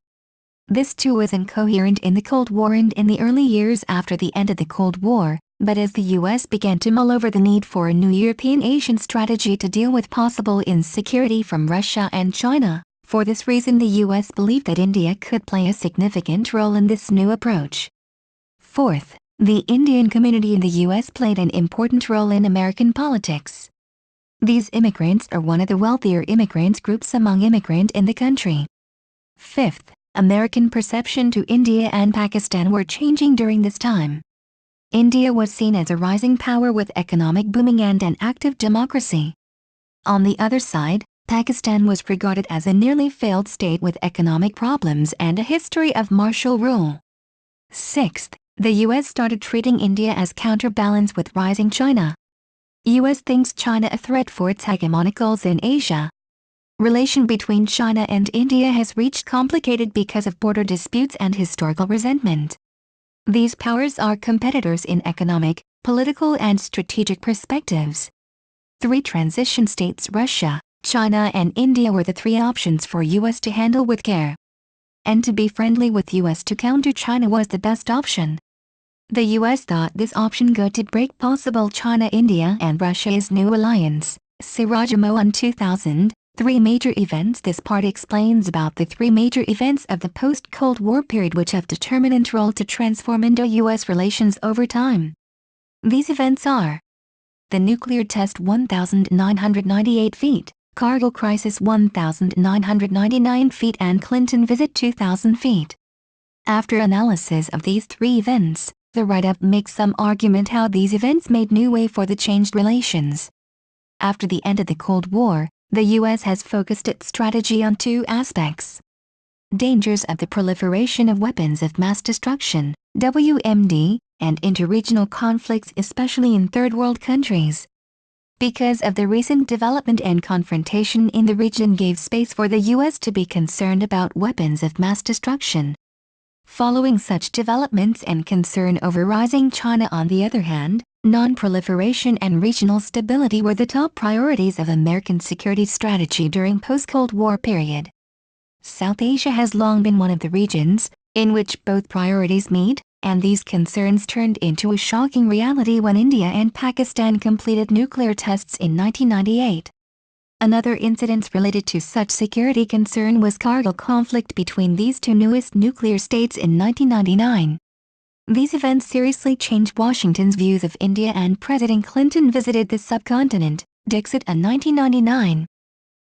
This too was incoherent in the Cold War and in the early years after the end of the Cold War, but as the U.S. began to mull over the need for a new European Asian strategy to deal with possible insecurity from Russia and China, For this reason, the U.S. believed that India could play a significant role in this new approach. Fourth, the Indian community in the U.S. played an important role in American politics. These immigrants are one of the wealthier immigrant groups among immigrants in the country. Fifth, American perception to India and Pakistan were changing during this time. India was seen as a rising power with economic booming and an active democracy. On the other side, Pakistan was regarded as a nearly failed state with economic problems and a history of martial rule. Sixth, the U.S. started treating India as counterbalance with rising China. U.S. thinks China a threat for its hegemonic goals in Asia. Relation between China and India has reached complicated because of border disputes and historical resentment. These powers are competitors in economic, political and strategic perspectives. Three transition states, Russia, China and India, were the three options for U.S. to handle with care. And to be friendly with U.S. to counter China was the best option. The U.S. thought this option good to break possible China-India and Russia's new alliance. Sirajamo 2000, Three Major Events. This part explains about the three major events of the post-Cold War period which have determinant role to transform Indo-U.S. relations over time. These events are: the nuclear test 1,998 feet, Kargil crisis 1,999 feet and Clinton visit 2,000 feet. After analysis of these three events, the write-up makes some argument how these events made new way for the changed relations. After the end of the Cold War, the U.S. has focused its strategy on two aspects: dangers of the proliferation of weapons of mass destruction, WMD, and interregional conflicts especially in third world countries. Because of the recent development and confrontation in the region gave space for the U.S. to be concerned about weapons of mass destruction. Following such developments and concern over rising China on the other hand, non-proliferation and regional stability were the top priorities of American security strategy during post-Cold War period. South Asia has long been one of the regions in which both priorities meet, and these concerns turned into a shocking reality when India and Pakistan completed nuclear tests in 1998. Another incident related to such security concern was Kargil conflict between these two newest nuclear states in 1999. These events seriously changed Washington's views of India and President Clinton visited the subcontinent, Dixit in 1999.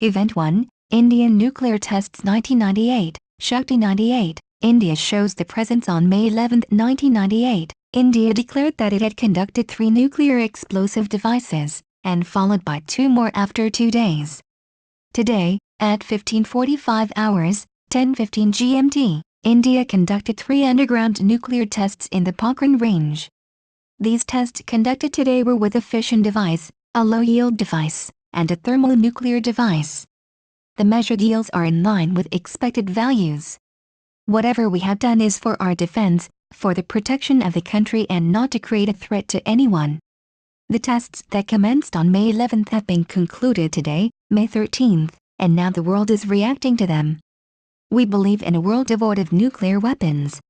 Event 1, Indian nuclear tests 1998, Shakti 98. India shows the presence on May 11, 1998. India declared that it had conducted 3 nuclear explosive devices, and followed by 2 more after 2 days. Today, at 15:45 hours, 10:15 GMT, India conducted 3 underground nuclear tests in the Pokhran range. These tests conducted today were with a fission device, a low-yield device, and a thermonuclear device. The measured yields are in line with expected values. Whatever we have done is for our defense, for the protection of the country and not to create a threat to anyone. The tests that commenced on May 11 have been concluded today, May 13, and now the world is reacting to them. We believe in a world devoid of nuclear weapons.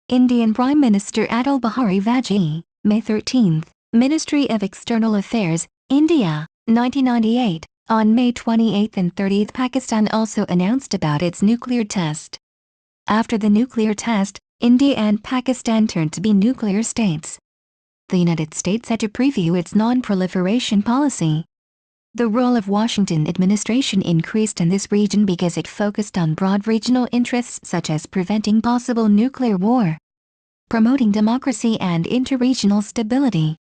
Indian Prime Minister Atal Bihari Vajpayee, May 13, Ministry of External Affairs, India, 1998. On May 28 and 30, Pakistan also announced about its nuclear test. After the nuclear test, India and Pakistan turned to be nuclear states. The United States had to preview its non-proliferation policy. The role of Washington administration increased in this region because it focused on broad regional interests such as preventing possible nuclear war, promoting democracy and interregional stability.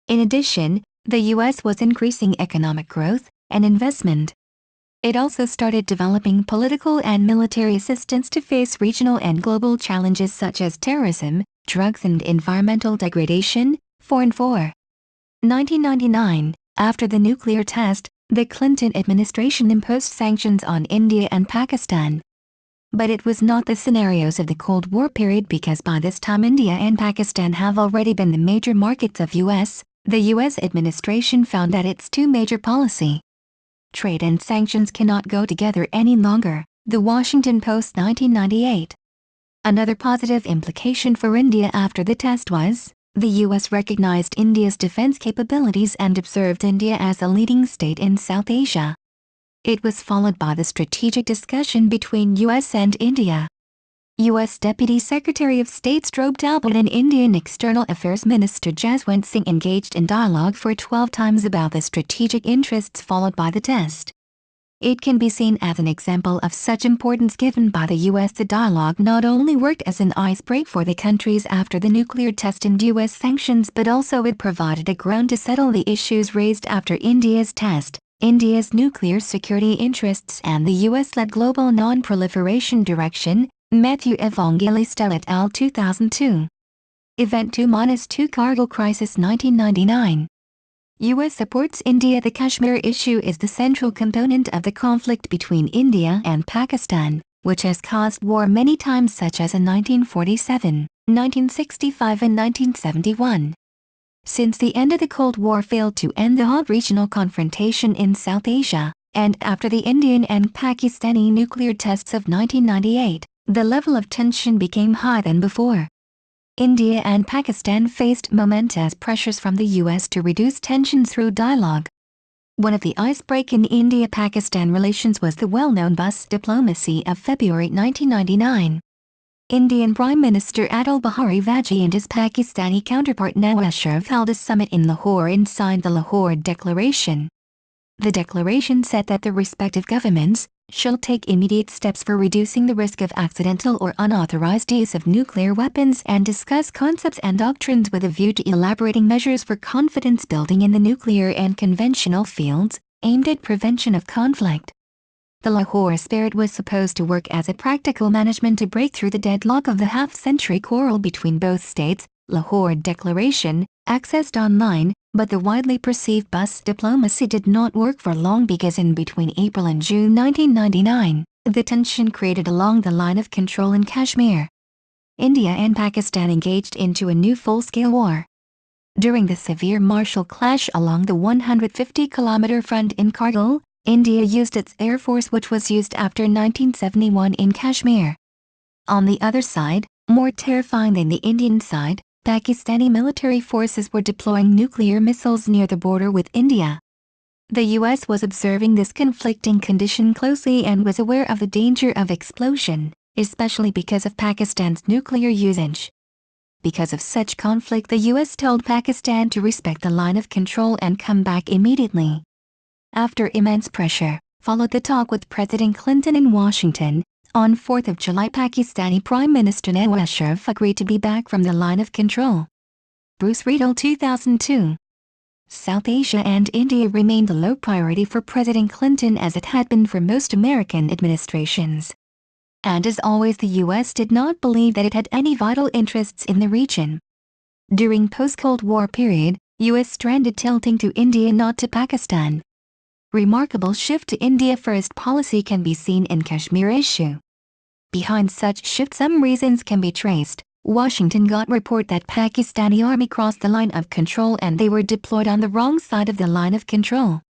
In addition, the U.S. was increasing economic growth and investment. It also started developing political and military assistance to face regional and global challenges such as terrorism, drugs and environmental degradation. 4. 1999, after the nuclear test, the Clinton administration imposed sanctions on India and Pakistan. But it was not the scenarios of the Cold War period because by this time India and Pakistan have already been the major markets of U.S. The U.S. administration found that its two major policy, trade and sanctions, cannot go together any longer. The Washington Post 1998. Another positive implication for India after the test was, the U.S. recognized India's defense capabilities and observed India as a leading state in South Asia. It was followed by the strategic discussion between US and India. U.S. Deputy Secretary of State Strobe Talbot and Indian External Affairs Minister Jaswant Singh engaged in dialogue for 12 times about the strategic interests followed by the test. It can be seen as an example of such importance given by the U.S. The dialogue not only worked as an icebreaker for the countries after the nuclear test and U.S. sanctions, but also it provided a ground to settle the issues raised after India's test, India's nuclear security interests and the U.S.-led Global Non-Proliferation Direction, Matthew Evangelista et al. 2002. Event 2-2 Cargill Crisis 1999. U.S. supports India. The Kashmir issue is the central component of the conflict between India and Pakistan, which has caused war many times, such as in 1947, 1965 and 1971. Since the end of the Cold War failed to end the hot regional confrontation in South Asia, and after the Indian and Pakistani nuclear tests of 1998, the level of tension became higher than before. India and Pakistan faced momentous pressures from the U.S. to reduce tensions through dialogue. One of the icebreakers in India-Pakistan relations was the well-known bus diplomacy of February 1999. Indian Prime Minister Atal Bihari Vajpayee and his Pakistani counterpart Nawaz Sharif held a summit in Lahore and signed the Lahore Declaration. The declaration said that the respective governments shall take immediate steps for reducing the risk of accidental or unauthorized use of nuclear weapons and discuss concepts and doctrines with a view to elaborating measures for confidence building in the nuclear and conventional fields, aimed at prevention of conflict. The Lahore spirit was supposed to work as a practical management to break through the deadlock of the half-century quarrel between both states. Lahore Declaration, accessed online, but the widely perceived bus diplomacy did not work for long because in between April and June 1999, the tension created along the line of control in Kashmir. India and Pakistan engaged into a new full-scale war. During the severe martial clash along the 150-kilometer front in Kargil, India used its air force, which was used after 1971 in Kashmir. On the other side, more terrifying than the Indian side, Pakistani military forces were deploying nuclear missiles near the border with India. The U.S. was observing this conflicting condition closely and was aware of the danger of explosion, especially because of Pakistan's nuclear usage. Because of such conflict, the U.S. told Pakistan to respect the line of control and come back immediately. After immense pressure, followed the talk with President Clinton in Washington. On 4th of July, Pakistani Prime Minister Nawaz Sharif agreed to be back from the line of control. Bruce Riedel 2002. South Asia and India remained a low priority for President Clinton, as it had been for most American administrations. And as always, the U.S. did not believe that it had any vital interests in the region. During post-Cold War period, U.S. stranded tilting to India, not to Pakistan. Remarkable shift to India first policy can be seen in Kashmir issue. Behind such shift some reasons can be traced. Washington got report that Pakistani army crossed the line of control and they were deployed on the wrong side of the line of control.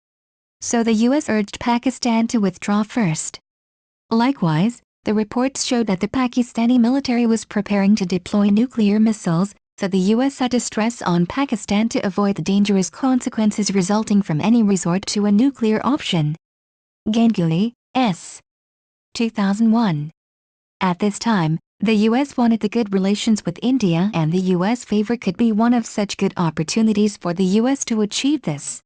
So the U.S. urged Pakistan to withdraw first. Likewise, the reports showed that the Pakistani military was preparing to deploy nuclear missiles, so the U.S. had to stress on Pakistan to avoid the dangerous consequences resulting from any resort to a nuclear option. Ganguly, S. 2001. At this time, the U.S. wanted the good relations with India, and the U.S. favor could be one of such good opportunities for the U.S. to achieve this.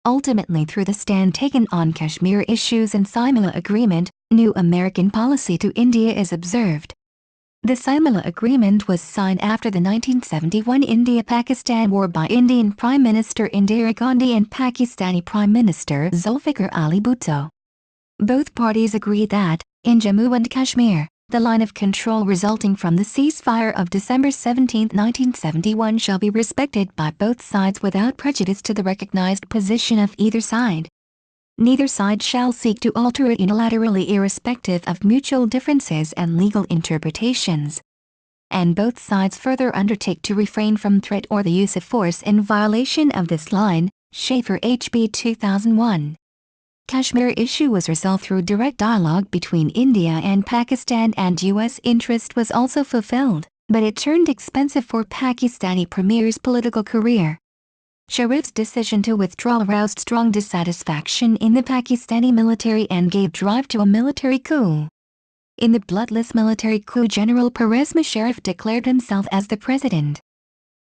Ultimately, through the stand taken on Kashmir issues and Simla Agreement, new American policy to India is observed. The Simla Agreement was signed after the 1971 India-Pakistan War by Indian Prime Minister Indira Gandhi and Pakistani Prime Minister Zulfikar Ali Bhutto. Both parties agreed that, in Jammu and Kashmir, the line of control resulting from the ceasefire of December 17, 1971 shall be respected by both sides without prejudice to the recognized position of either side. Neither side shall seek to alter it unilaterally irrespective of mutual differences and legal interpretations. And both sides further undertake to refrain from threat or the use of force in violation of this line. Schaefer HB 2001. Kashmir issue was resolved through direct dialogue between India and Pakistan, and U.S. interest was also fulfilled, but it turned expensive for Pakistani Premier's political career. Sharif's decision to withdraw aroused strong dissatisfaction in the Pakistani military and gave drive to a military coup. In the bloodless military coup, General Pervez Musharraf declared himself as the president.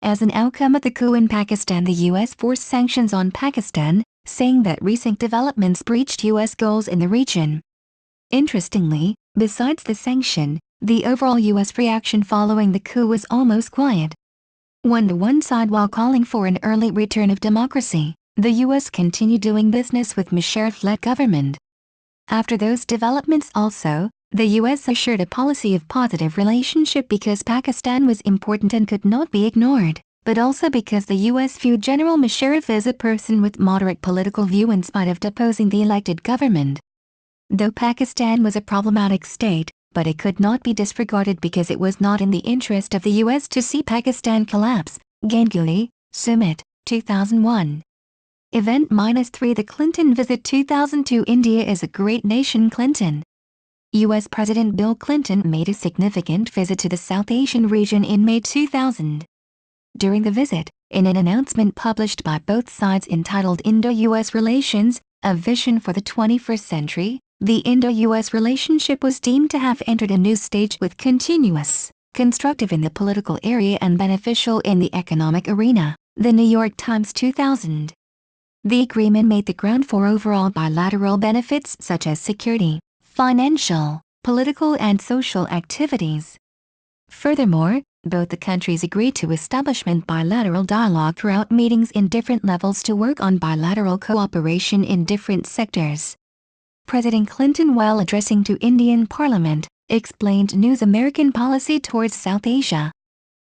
As an outcome of the coup in Pakistan, the U.S. forced sanctions on Pakistan, saying that recent developments breached U.S. goals in the region. Interestingly, besides the sanction, the overall U.S. reaction following the coup was almost quiet. On one side, while calling for an early return of democracy, the U.S. continued doing business with Musharraf-led government. After those developments also, the U.S. assured a policy of positive relationship because Pakistan was important and could not be ignored, but also because the U.S. viewed General Musharraf as a person with moderate political view in spite of deposing the elected government. Though Pakistan was a problematic state, but it could not be disregarded because it was not in the interest of the U.S. to see Pakistan collapse. Ganguly, Sumit, 2001. Event -3 The Clinton Visit 2002 India is a great nation. Clinton. U.S. President Bill Clinton made a significant visit to the South Asian region in May 2000. During the visit, in an announcement published by both sides entitled Indo-U.S. Relations, A Vision for the 21st Century, the Indo-U.S. relationship was deemed to have entered a new stage with continuous, constructive in the political area and beneficial in the economic arena. The New York Times 2000. The agreement made the ground for overall bilateral benefits such as security, financial, political and social activities. Furthermore, both the countries agreed to establishment bilateral dialogue throughout meetings in different levels to work on bilateral cooperation in different sectors. President Clinton, while addressing to Indian Parliament, explained News American policy towards South Asia.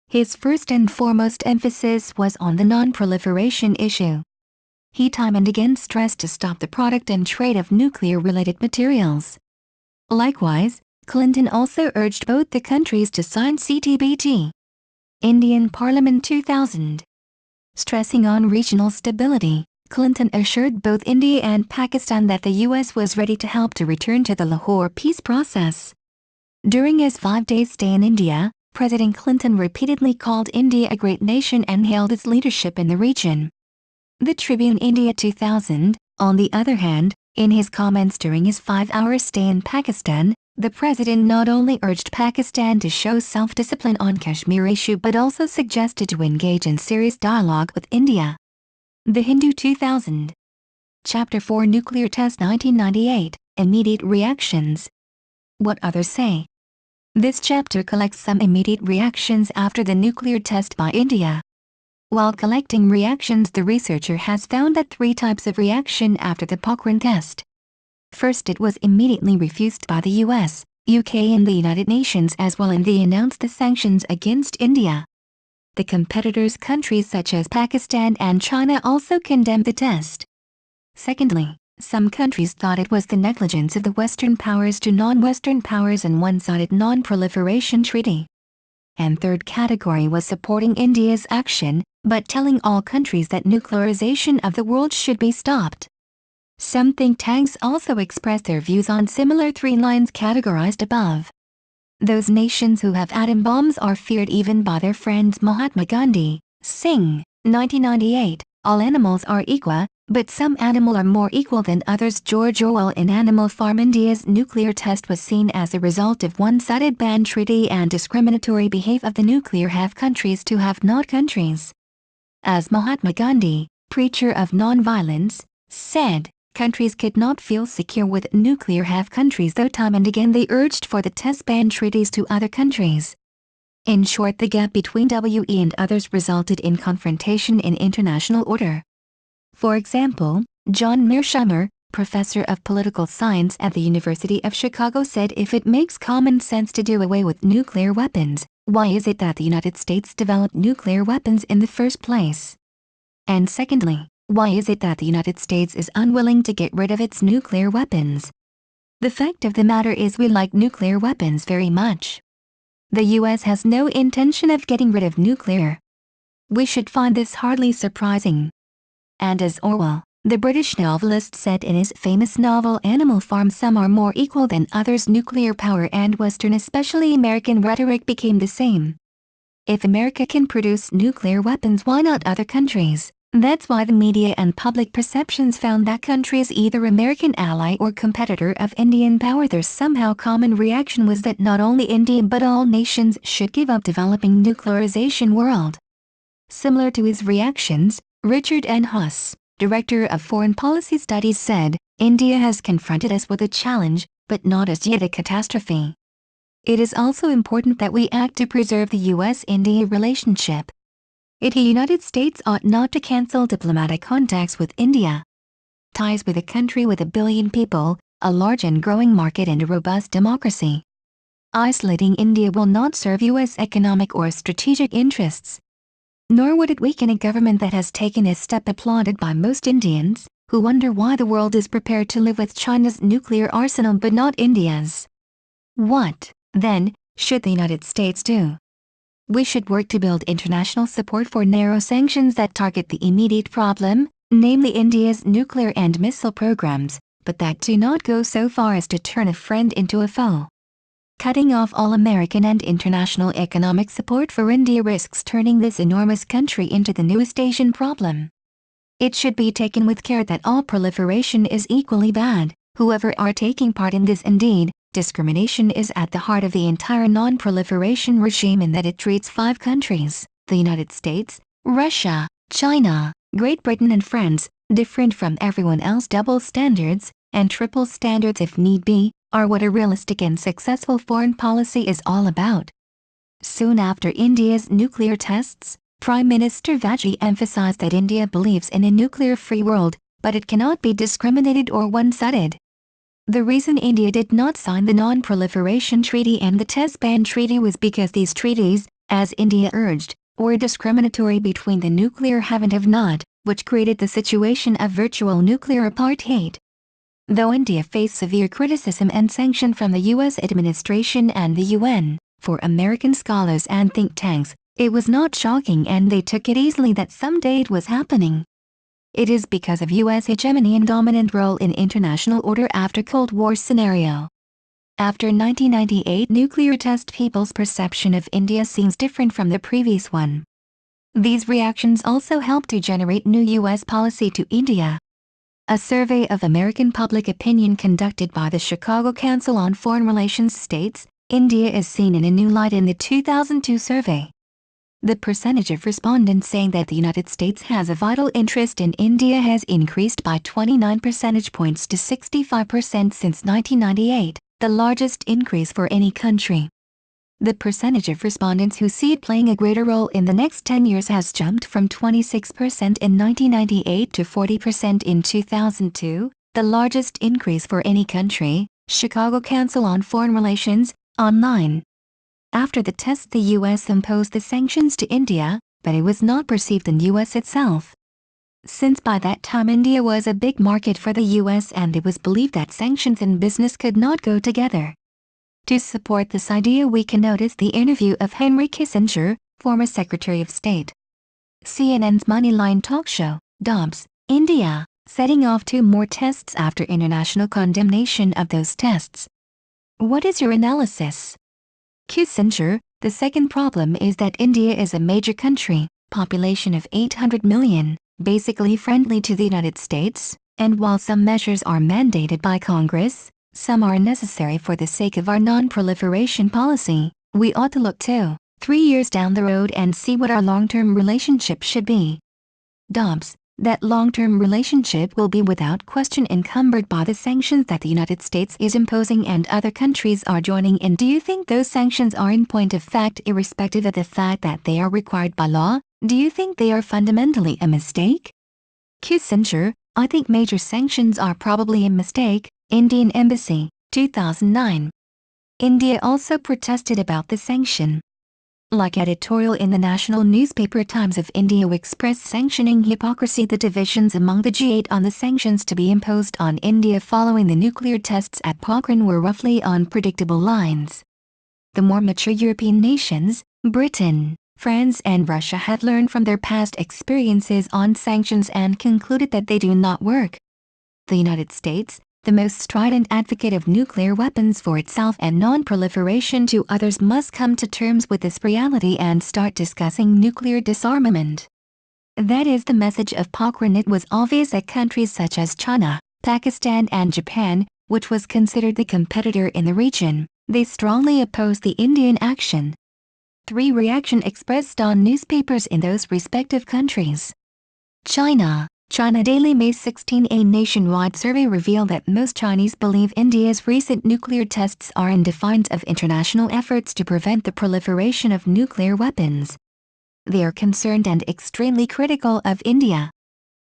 His first and foremost emphasis was on the non-proliferation issue. He time and again stressed to stop the product and trade of nuclear-related materials. Likewise, Clinton also urged both the countries to sign CTBT. Indian Parliament 2000. Stressing on regional stability, Clinton assured both India and Pakistan that the U.S. was ready to help to return to the Lahore peace process. During his 5-day stay in India, President Clinton repeatedly called India a great nation and hailed its leadership in the region. The Tribune India 2000, on the other hand, in his comments during his 5-hour stay in Pakistan, the president not only urged Pakistan to show self-discipline on Kashmir issue but also suggested to engage in serious dialogue with India. The Hindu 2000. Chapter 4 Nuclear Test 1998, Immediate Reactions. What others say. This chapter collects some immediate reactions after the nuclear test by India. While collecting reactions, the researcher has found that 3 types of reaction after the Pokhran test. First, it was immediately refused by the US, UK and the United Nations as well, and they announced the sanctions against India. The competitors' countries such as Pakistan and China also condemned the test. Secondly, some countries thought it was the negligence of the Western powers to non-Western powers and one-sided non-proliferation treaty. And third category was supporting India's action, but telling all countries that nuclearization of the world should be stopped. Some think tanks also expressed their views on similar 3 lines categorized above. Those nations who have atom bombs are feared even by their friends. Mahatma Gandhi, Singh, 1998, all animals are equal, but some animals are more equal than others. George Orwell in Animal Farm. India's nuclear test was seen as a result of one-sided ban treaty and discriminatory behavior of the nuclear have countries to have not countries. As Mahatma Gandhi, preacher of non-violence, said, countries could not feel secure with nuclear have countries, though time and again they urged for the test ban treaties to other countries. In short, the gap between WE and others resulted in confrontation in international order. For example, John Mearsheimer, professor of political science at the University of Chicago, said if it makes common sense to do away with nuclear weapons, why is it that the United States developed nuclear weapons in the first place? And secondly, why is it that the United States is unwilling to get rid of its nuclear weapons? The fact of the matter is we like nuclear weapons very much. The US has no intention of getting rid of nuclear. We should find this hardly surprising. And as Orwell, the British novelist, said in his famous novel Animal Farm, some are more equal than others. Nuclear power and Western, especially American rhetoric became the same. If America can produce nuclear weapons, why not other countries? That's why the media and public perceptions found that country as either American ally or competitor of Indian power. Their somehow common reaction was that not only India but all nations should give up developing nuclearization world. Similar to his reactions, Richard N. Huss, Director of Foreign Policy Studies, said, "India has confronted us with a challenge, but not as yet a catastrophe. It is also important that we act to preserve the U.S.-India relationship. The United States ought not to cancel diplomatic contacts with India. Ties with a country with 1 billion people, a large and growing market and a robust democracy. Isolating India will not serve U.S. economic or strategic interests. Nor would it weaken a government that has taken a step applauded by most Indians, who wonder why the world is prepared to live with China's nuclear arsenal but not India's." What, then, should the United States do? We should work to build international support for narrow sanctions that target the immediate problem, namely India's nuclear and missile programs, but that do not go so far as to turn a friend into a foe. Cutting off all American and international economic support for India risks turning this enormous country into the newest Asian problem. It should be taken with care that all proliferation is equally bad, whoever are taking part in this. Indeed, discrimination is at the heart of the entire non-proliferation regime in that it treats 5 countries, the United States, Russia, China, Great Britain and France, different from everyone else. Double standards, and triple standards if need be, are what a realistic and successful foreign policy is all about. Soon after India's nuclear tests, Prime Minister Vajpayee emphasized that India believes in a nuclear-free world, but it cannot be discriminated or one-sided. The reason India did not sign the Non-Proliferation Treaty and the Test Ban Treaty was because these treaties, as India urged, were discriminatory between the nuclear have and have not, which created the situation of virtual nuclear apartheid. Though India faced severe criticism and sanction from the U.S. administration and the UN, for American scholars and think tanks, it was not shocking and they took it easily that someday it was happening. It is because of U.S. hegemony and dominant role in international order after Cold War scenario. After 1998 nuclear test, people's perception of India seems different from the previous one. These reactions also helped to generate new U.S. policy to India. A survey of American public opinion conducted by the Chicago Council on Foreign Relations states, India is seen in a new light in the 2002 survey. The percentage of respondents saying that the United States has a vital interest in India has increased by 29 percentage points to 65% since 1998, the largest increase for any country. The percentage of respondents who see it playing a greater role in the next 10 years has jumped from 26% in 1998 to 40% in 2002, the largest increase for any country, Chicago Council on Foreign Relations, online. After the test, the U.S. imposed the sanctions to India, but it was not perceived in U.S. itself. Since by that time India was a big market for the U.S. and it was believed that sanctions and business could not go together. To support this idea, we can notice the interview of Henry Kissinger, former Secretary of State. CNN's Moneyline talk show, Dobbs, India, setting off 2 more tests after international condemnation of those tests. What is your analysis? Kissinger, the second problem is that India is a major country, population of 800 million, basically friendly to the United States, and while some measures are mandated by Congress, some are necessary for the sake of our non-proliferation policy, we ought to look 2, 3 years down the road and see what our long-term relationship should be. Dobbs, that long-term relationship will be without question encumbered by the sanctions that the United States is imposing and other countries are joining in. Do you think those sanctions are in point of fact irrespective of the fact that they are required by law? Do you think they are fundamentally a mistake? Kissinger, I think major sanctions are probably a mistake. Indian Embassy, 2009. India also protested about the sanction. Like editorial in the national newspaper Times of India expressed sanctioning hypocrisy. The divisions among the G8 on the sanctions to be imposed on India following the nuclear tests at Pokhran were roughly on predictable lines. The more mature European nations, Britain, France and Russia had learned from their past experiences on sanctions and concluded that they do not work. The United States, the most strident advocate of nuclear weapons for itself and non-proliferation to others, must come to terms with this reality and start discussing nuclear disarmament. That is, the message of Pokhran. It was obvious that countries such as China, Pakistan and Japan, which was considered the competitor in the region, they strongly opposed the Indian action. 3. Reaction expressed on newspapers in those respective countries. China Daily May 16. A nationwide survey revealed that most Chinese believe India's recent nuclear tests are in defiance of international efforts to prevent the proliferation of nuclear weapons. They are concerned and extremely critical of India.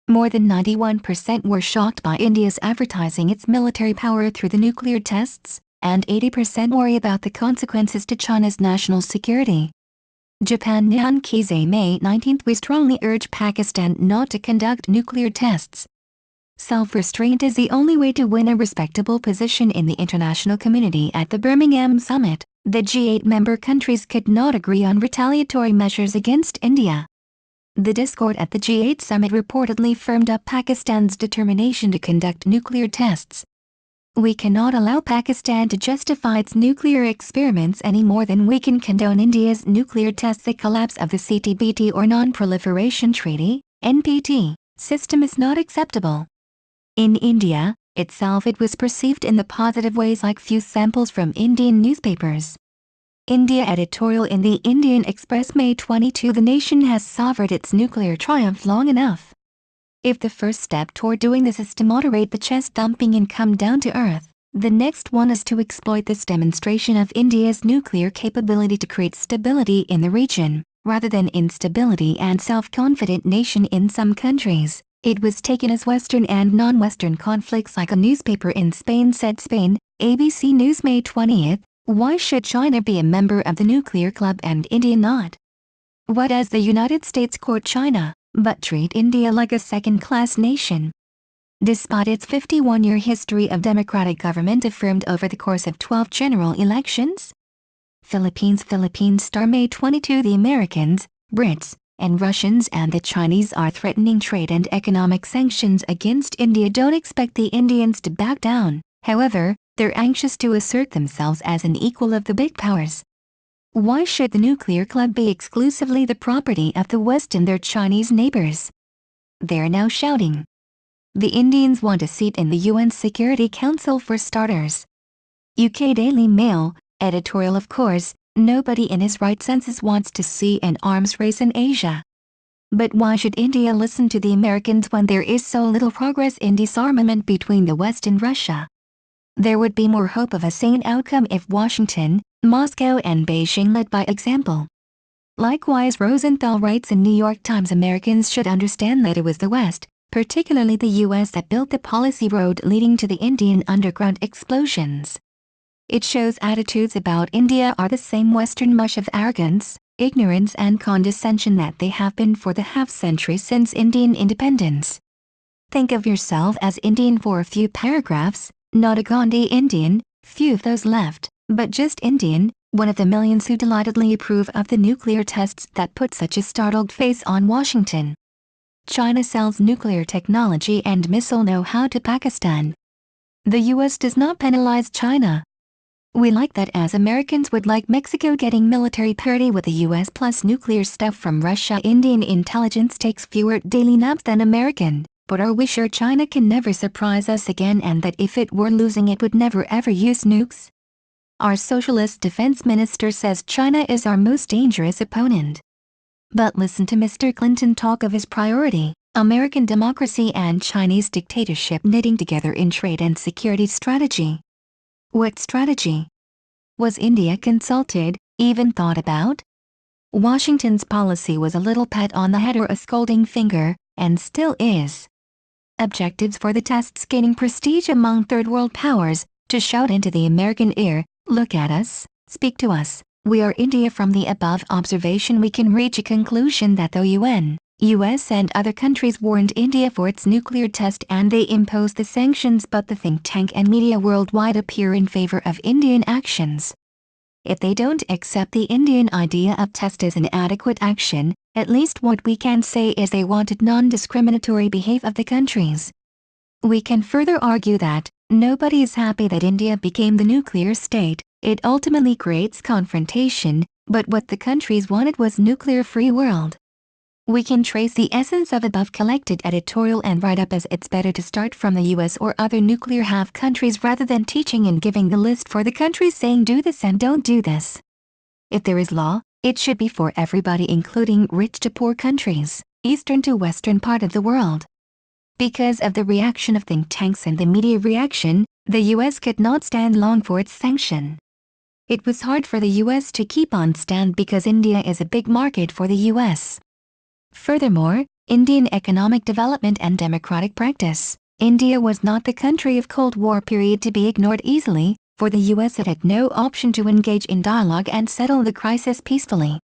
More than 91% were shocked by India's advertising its military power through the nuclear tests, and 80% worry about the consequences to China's national security. Japan Nihon May 19. We strongly urge Pakistan not to conduct nuclear tests. Self-restraint is the only way to win a respectable position in the international community. At the Birmingham summit, the G8 member countries could not agree on retaliatory measures against India. The discord at the G8 summit reportedly firmed up Pakistan's determination to conduct nuclear tests. We cannot allow Pakistan to justify its nuclear experiments any more than we can condone India's nuclear tests. The collapse of the CTBT or Non-Proliferation Treaty (NPT) system is not acceptable. In India itself, it was perceived in the positive ways, like few samples from Indian newspapers. India editorial in the Indian Express May 22. The nation has savored its nuclear triumph long enough. If the first step toward doing this is to moderate the chest thumping and come down to earth, the next one is to exploit this demonstration of India's nuclear capability to create stability in the region, rather than instability and self-confident nation in some countries. It was taken as Western and non-Western conflicts, like a newspaper in Spain said. Spain, ABC News May 20. Why should China be a member of the nuclear club and India not? Why does the United States court China, but treat India like a second-class nation? Despite its 51-year history of democratic government affirmed over the course of 12 general elections. Philippines Star May 22. The Americans, Brits, and Russians and the Chinese are threatening trade and economic sanctions against India. Don't expect the Indians to back down. However, they're anxious to assert themselves as an equal of the big powers. Why should the nuclear club be exclusively the property of the West and their Chinese neighbors? They're now shouting. The Indians want a seat in the UN Security Council for starters. UK Daily Mail editorial. Of course, nobody in his right senses wants to see an arms race in Asia. But why should India listen to the Americans when there is so little progress in disarmament between the West and Russia? There would be more hope of a sane outcome if Washington, Moscow and Beijing led by example. Likewise, Rosenthal writes in New York Times, Americans should understand that it was the West, particularly the US, that built the policy road leading to the Indian underground explosions. It shows attitudes about India are the same Western mush of arrogance, ignorance and condescension that they have been for the half-century since Indian independence. Think of yourself as Indian for a few paragraphs, not a Gandhi Indian, few of those left, but just Indian, one of the millions who delightedly approve of the nuclear tests that put such a startled face on Washington. China sells nuclear technology and missile know-how to Pakistan. The US does not penalize China. We like that, as Americans would like Mexico getting military parity with the US plus nuclear stuff from Russia. Indian intelligence takes fewer daily naps than American, but are we sure China can never surprise us again, and that if it were losing it would never ever use nukes? Our socialist defense minister says China is our most dangerous opponent. But listen to Mr. Clinton talk of his priority, American democracy and Chinese dictatorship knitting together in trade and security strategy. What strategy? Was India consulted, even thought about? Washington's policy was a little pat on the head or a scolding finger, and still is. Objectives for the tests gaining prestige among third world powers, to shout into the American ear, look at us, speak to us, we are India. From the above observation we can reach a conclusion that though UN, US and other countries warned India for its nuclear test and they imposed the sanctions, but the think tank and media worldwide appear in favor of Indian actions. If they don't accept the Indian idea of test as an adequate action, at least what we can say is they wanted non-discriminatory behavior of the countries. We can further argue that nobody is happy that India became the nuclear state. It ultimately creates confrontation, but what the countries wanted was nuclear-free world. We can trace the essence of above collected editorial and write-up as it's better to start from the US or other nuclear have countries rather than teaching and giving the list for the countries saying do this and don't do this. If there is law, it should be for everybody including rich to poor countries, eastern to western part of the world. Because of the reaction of think tanks and the media reaction, the US could not stand long for its sanction. It was hard for the US to keep on stand because India is a big market for the US. Furthermore, Indian economic development and democratic practice, India was not the country of Cold War period to be ignored easily. For the US it had no option to engage in dialogue and settle the crisis peacefully.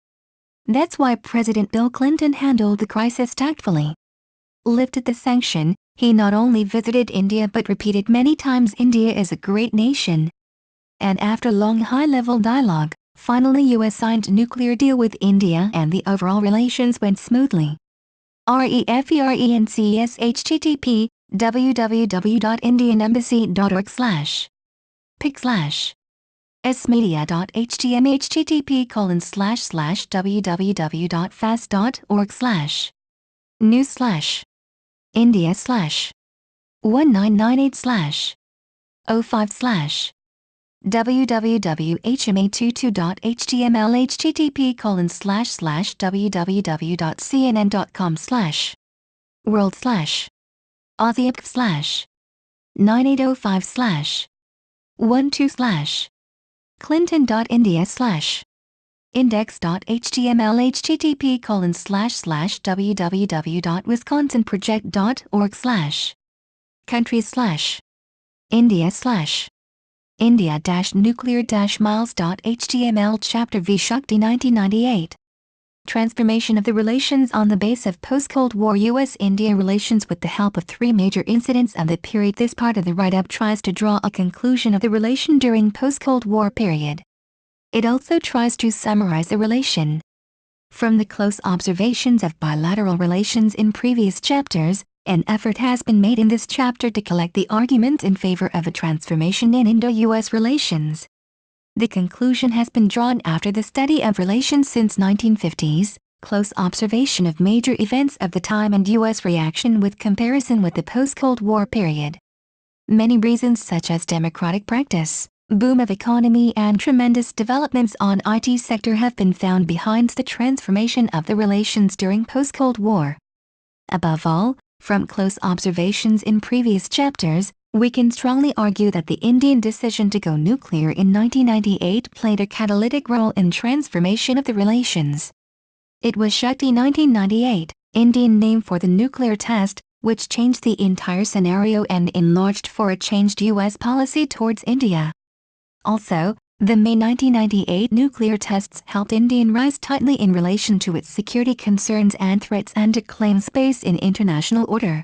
That's why President Bill Clinton handled the crisis tactfully. Lifted the sanction, he not only visited India but repeated many times India is a great nation. And after long high-level dialogue, finally US signed nuclear deal with India and the overall relations went smoothly. REFERENCS http www.indianembassy.org/ pic/smedia.htm http://www.fast.org/ news/India/1998/05/ www.hma22.html http://www.cnn.com/ world/AussieIPC/9805/ 12/ clinton.india/ index.html http://www.wisconsinproject.org/ countries/ India/ India-nuclear-miles.html Chapter V Shakti 1998 Transformation of the relations on the base of post-Cold War US-India relations with the help of three major incidents of the period. This part of the write-up tries to draw a conclusion of the relation during post-Cold War period. It also tries to summarize the relation. From the close observations of bilateral relations in previous chapters, an effort has been made in this chapter to collect the arguments in favor of a transformation in Indo-US relations. The conclusion has been drawn after the study of relations since 1950s, close observation of major events of the time and US reaction with comparison with the post-Cold War period. Many reasons such as democratic practice, boom of economy and tremendous developments on IT sector have been found behind the transformation of the relations during post-Cold War. Above all, from close observations in previous chapters, we can strongly argue that the Indian decision to go nuclear in 1998 played a catalytic role in transformation of the relations. It was Shakti 1998, Indian name for the nuclear test, which changed the entire scenario and enlarged for a changed US policy towards India. Also, the May 1998 nuclear tests helped India rise tightly in relation to its security concerns and threats and to claim space in international order.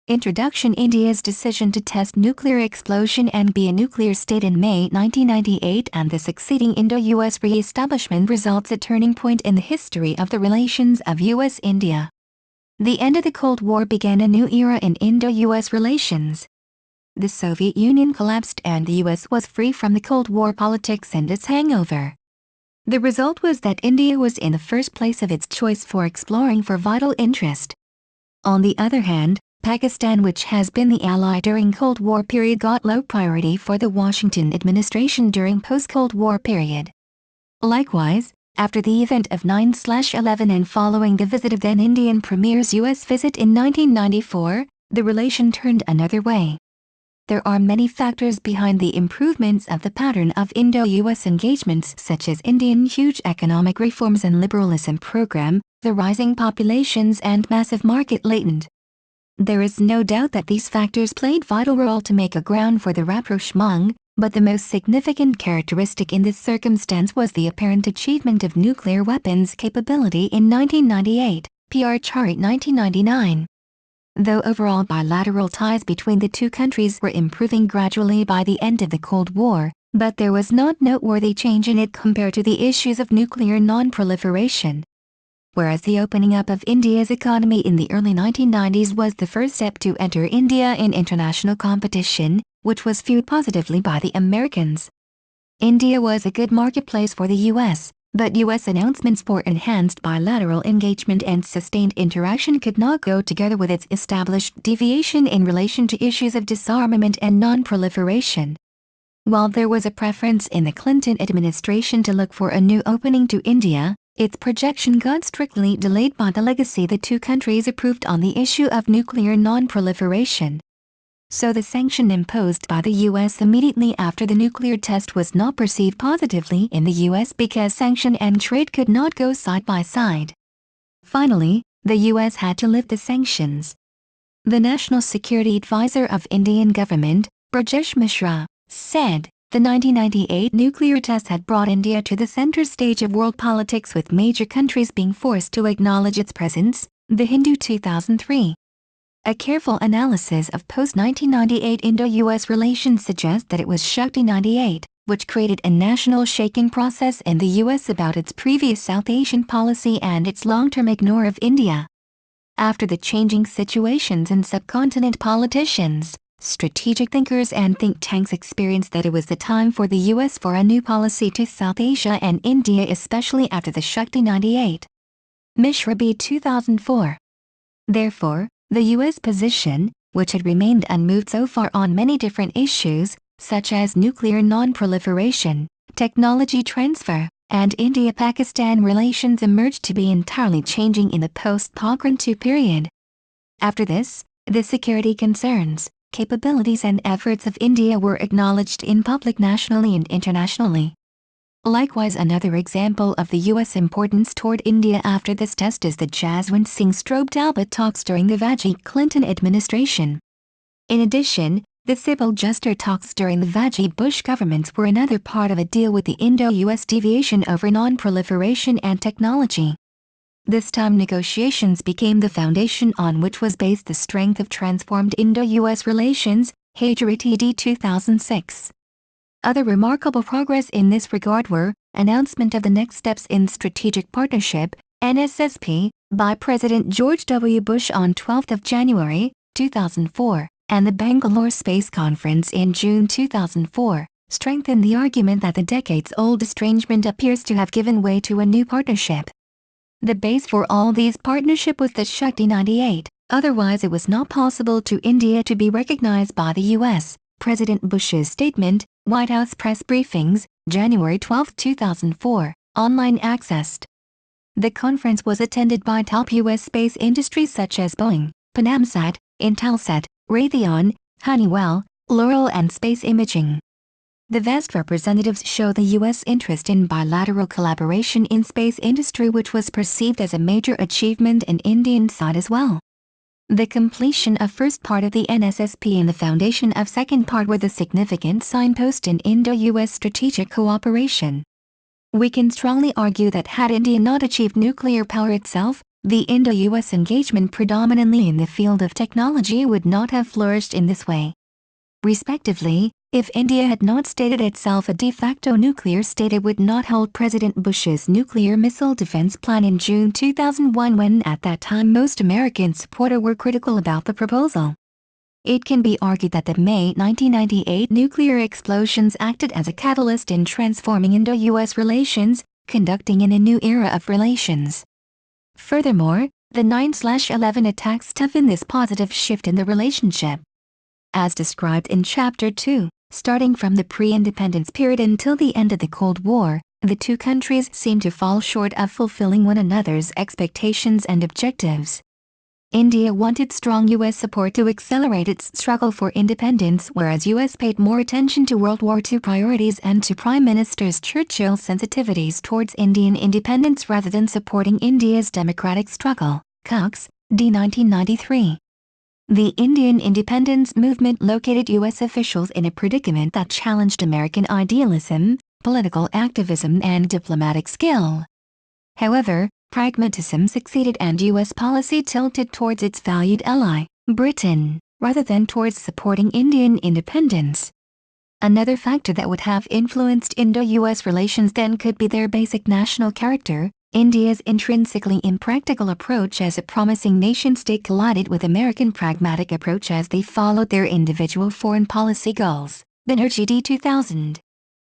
Introduction: India's decision to test nuclear explosion and be a nuclear state in May 1998 and the succeeding Indo-US re-establishment results a turning point in the history of the relations of US-India. The end of the Cold War began a new era in Indo-US relations. The Soviet Union collapsed and the US was free from the Cold War politics and its hangover. The result was that India was in the first place of its choice for exploring for vital interest. On the other hand, Pakistan, which has been the ally during Cold War period, got low priority for the Washington administration during post-Cold War period. Likewise, after the event of 9/11 and following the visit of then Indian Premier's US visit in 1994, the relation turned another way. There are many factors behind the improvements of the pattern of Indo-US engagements, such as Indian huge economic reforms and liberalism program, the rising populations and massive market latent. There is no doubt that these factors played vital role to make a ground for the rapprochement, but the most significant characteristic in this circumstance was the apparent achievement of nuclear weapons capability in 1998, PR Chart 1999. Though overall bilateral ties between the two countries were improving gradually by the end of the Cold War, but there was not noteworthy change in it compared to the issues of nuclear non-proliferation. Whereas the opening up of India's economy in the early 1990s was the first step to enter India in international competition, which was viewed positively by the Americans. India was a good marketplace for the US, But U.S. announcements for enhanced bilateral engagement and sustained interaction could not go together with its established deviation in relation to issues of disarmament and non-proliferation. While there was a preference in the Clinton administration to look for a new opening to India, its projection got strictly delayed by the legacy the two countries approved on the issue of nuclear non-proliferation. So the sanction imposed by the U.S. immediately after the nuclear test was not perceived positively in the U.S. because sanction and trade could not go side by side. Finally, the U.S. had to lift the sanctions. The National Security Advisor of Indian government, Brajesh Mishra, said, the 1998 nuclear test had brought India to the center stage of world politics with major countries being forced to acknowledge its presence, The Hindu 2003. A careful analysis of post-1998 Indo-US relations suggests that it was Shakti 98, which created a national shaking process in the US about its previous South Asian policy and its long-term ignore of India. After the changing situations in subcontinent, politicians, strategic thinkers and think tanks experienced that it was the time for the US for a new policy to South Asia and India, especially after the Shakti 98. Mishra B. 2004. Therefore, the U.S. position, which had remained unmoved so far on many different issues, such as nuclear non-proliferation, technology transfer, and India-Pakistan relations, emerged to be entirely changing in the post-Pokhran II period. After this, the security concerns, capabilities and efforts of India were acknowledged in public nationally and internationally. Likewise, another example of the U.S. importance toward India after this test is the Jaswant Singh Talbot talks during the Vajpayee Clinton administration. In addition, the Sybil Juster talks during the Vajpayee Bush governments were another part of a deal with the Indo-US deviation over non-proliferation and technology. This time negotiations became the foundation on which was based the strength of transformed Indo-US relations, Hajri TD 2006. Other remarkable progress in this regard were announcement of the next steps in strategic partnership, NSSP, by President George W. Bush on 12 January 2004, and the Bangalore Space Conference in June 2004, strengthened the argument that the decades-old estrangement appears to have given way to a new partnership. The base for all these partnership was the Shakti 98, otherwise it was not possible to India to be recognized by the U.S. President Bush's statement, White House press briefings, January 12, 2004, online accessed. The conference was attended by top U.S. space industries such as Boeing, Panamsat, Intelsat, Raytheon, Honeywell, L'Oreal and Space Imaging. The vast representatives show the U.S. interest in bilateral collaboration in space industry, which was perceived as a major achievement in Indian side as well. The completion of first part of the NSSP and the foundation of second part were the significant signpost in Indo-US strategic cooperation. We can strongly argue that had India not achieved nuclear power itself, the Indo-US engagement predominantly in the field of technology would not have flourished in this way. Respectively, if India had not stated itself a de facto nuclear state, it would not hold President Bush's nuclear missile defense plan in June 2001 when at that time most American supporters were critical about the proposal. It can be argued that the May 1998 nuclear explosions acted as a catalyst in transforming Indo-US relations, conducting in a new era of relations. Furthermore, the 9/11 attacks toughened this positive shift in the relationship. As described in Chapter 2, starting from the pre-independence period until the end of the Cold War, the two countries seemed to fall short of fulfilling one another's expectations and objectives. India wanted strong U.S. support to accelerate its struggle for independence, whereas U.S. paid more attention to World War II priorities and to Prime Minister Churchill's sensitivities towards Indian independence rather than supporting India's democratic struggle. Cox, D. 1993. The Indian independence movement located U.S. officials in a predicament that challenged American idealism, political activism and diplomatic skill. However, pragmatism succeeded and U.S. policy tilted towards its valued ally, Britain, rather than towards supporting Indian independence. Another factor that would have influenced Indo-US relations then could be their basic national character. India's intrinsically impractical approach as a promising nation-state collided with American pragmatic approach as they followed their individual foreign policy goals. Banerjee D. 2000.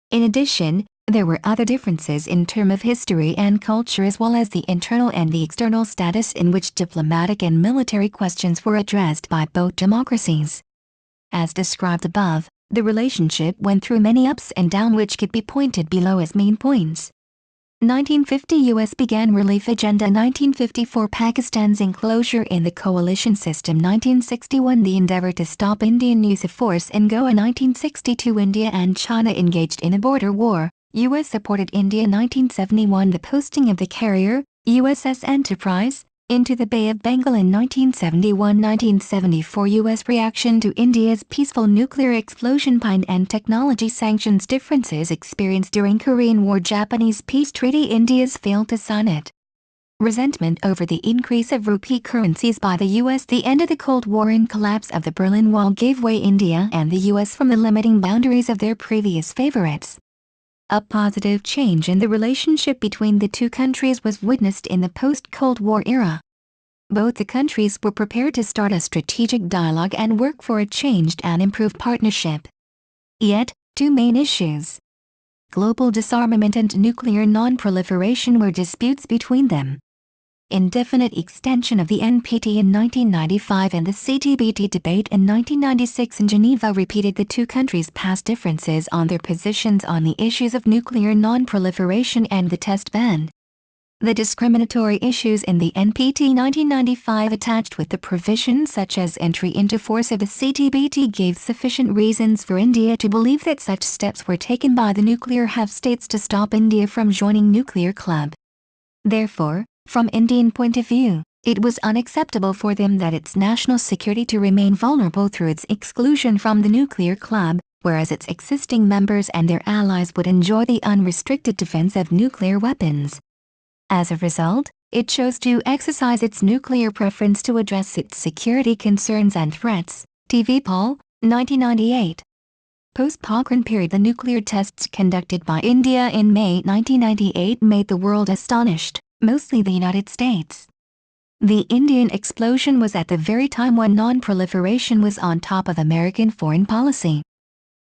In addition, There were other differences in terms of history and culture, as well as the internal and the external status in which diplomatic and military questions were addressed by both democracies. As described above, the relationship went through many ups and downs, which could be pointed below as main points. 1950 U.S. began relief agenda. 1954 Pakistan's enclosure in the coalition system. 1961 the endeavor to stop Indian use of force in Goa. 1962 India and China engaged in a border war. U.S. supported India. 1971 the posting of the carrier, USS Enterprise, into the Bay of Bengal. In 1971-1974 U.S. reaction to India's peaceful nuclear explosion and technology sanctions differences experienced during Korean War. Japanese peace treaty. India's failed to sign it. Resentment over the increase of rupee currencies by the U.S. The end of the Cold War and collapse of the Berlin Wall gave way India and the U.S. from the limiting boundaries of their previous favorites. A positive change in the relationship between the two countries was witnessed in the post-Cold War era. Both the countries were prepared to start a strategic dialogue and work for a changed and improved partnership. Yet, two main issues, global disarmament and nuclear non-proliferation, were disputes between them. Indefinite extension of the NPT in 1995 and the CTBT debate in 1996 in Geneva repeated the two countries' past differences on their positions on the issues of nuclear non-proliferation and the test ban. The discriminatory issues in the NPT 1995 attached with the provisions such as entry into force of the CTBT gave sufficient reasons for India to believe that such steps were taken by the nuclear have-states to stop India from joining nuclear club. Therefore, from Indian point of view, it was unacceptable for them that its national security to remain vulnerable through its exclusion from the nuclear club, whereas its existing members and their allies would enjoy the unrestricted defense of nuclear weapons. As a result, it chose to exercise its nuclear preference to address its security concerns and threats. TV Paul, 1998. Post-Pokhran period. The nuclear tests conducted by India in May 1998 made the world astonished, mostly the United States. The Indian explosion was at the very time when non-proliferation was on top of American foreign policy.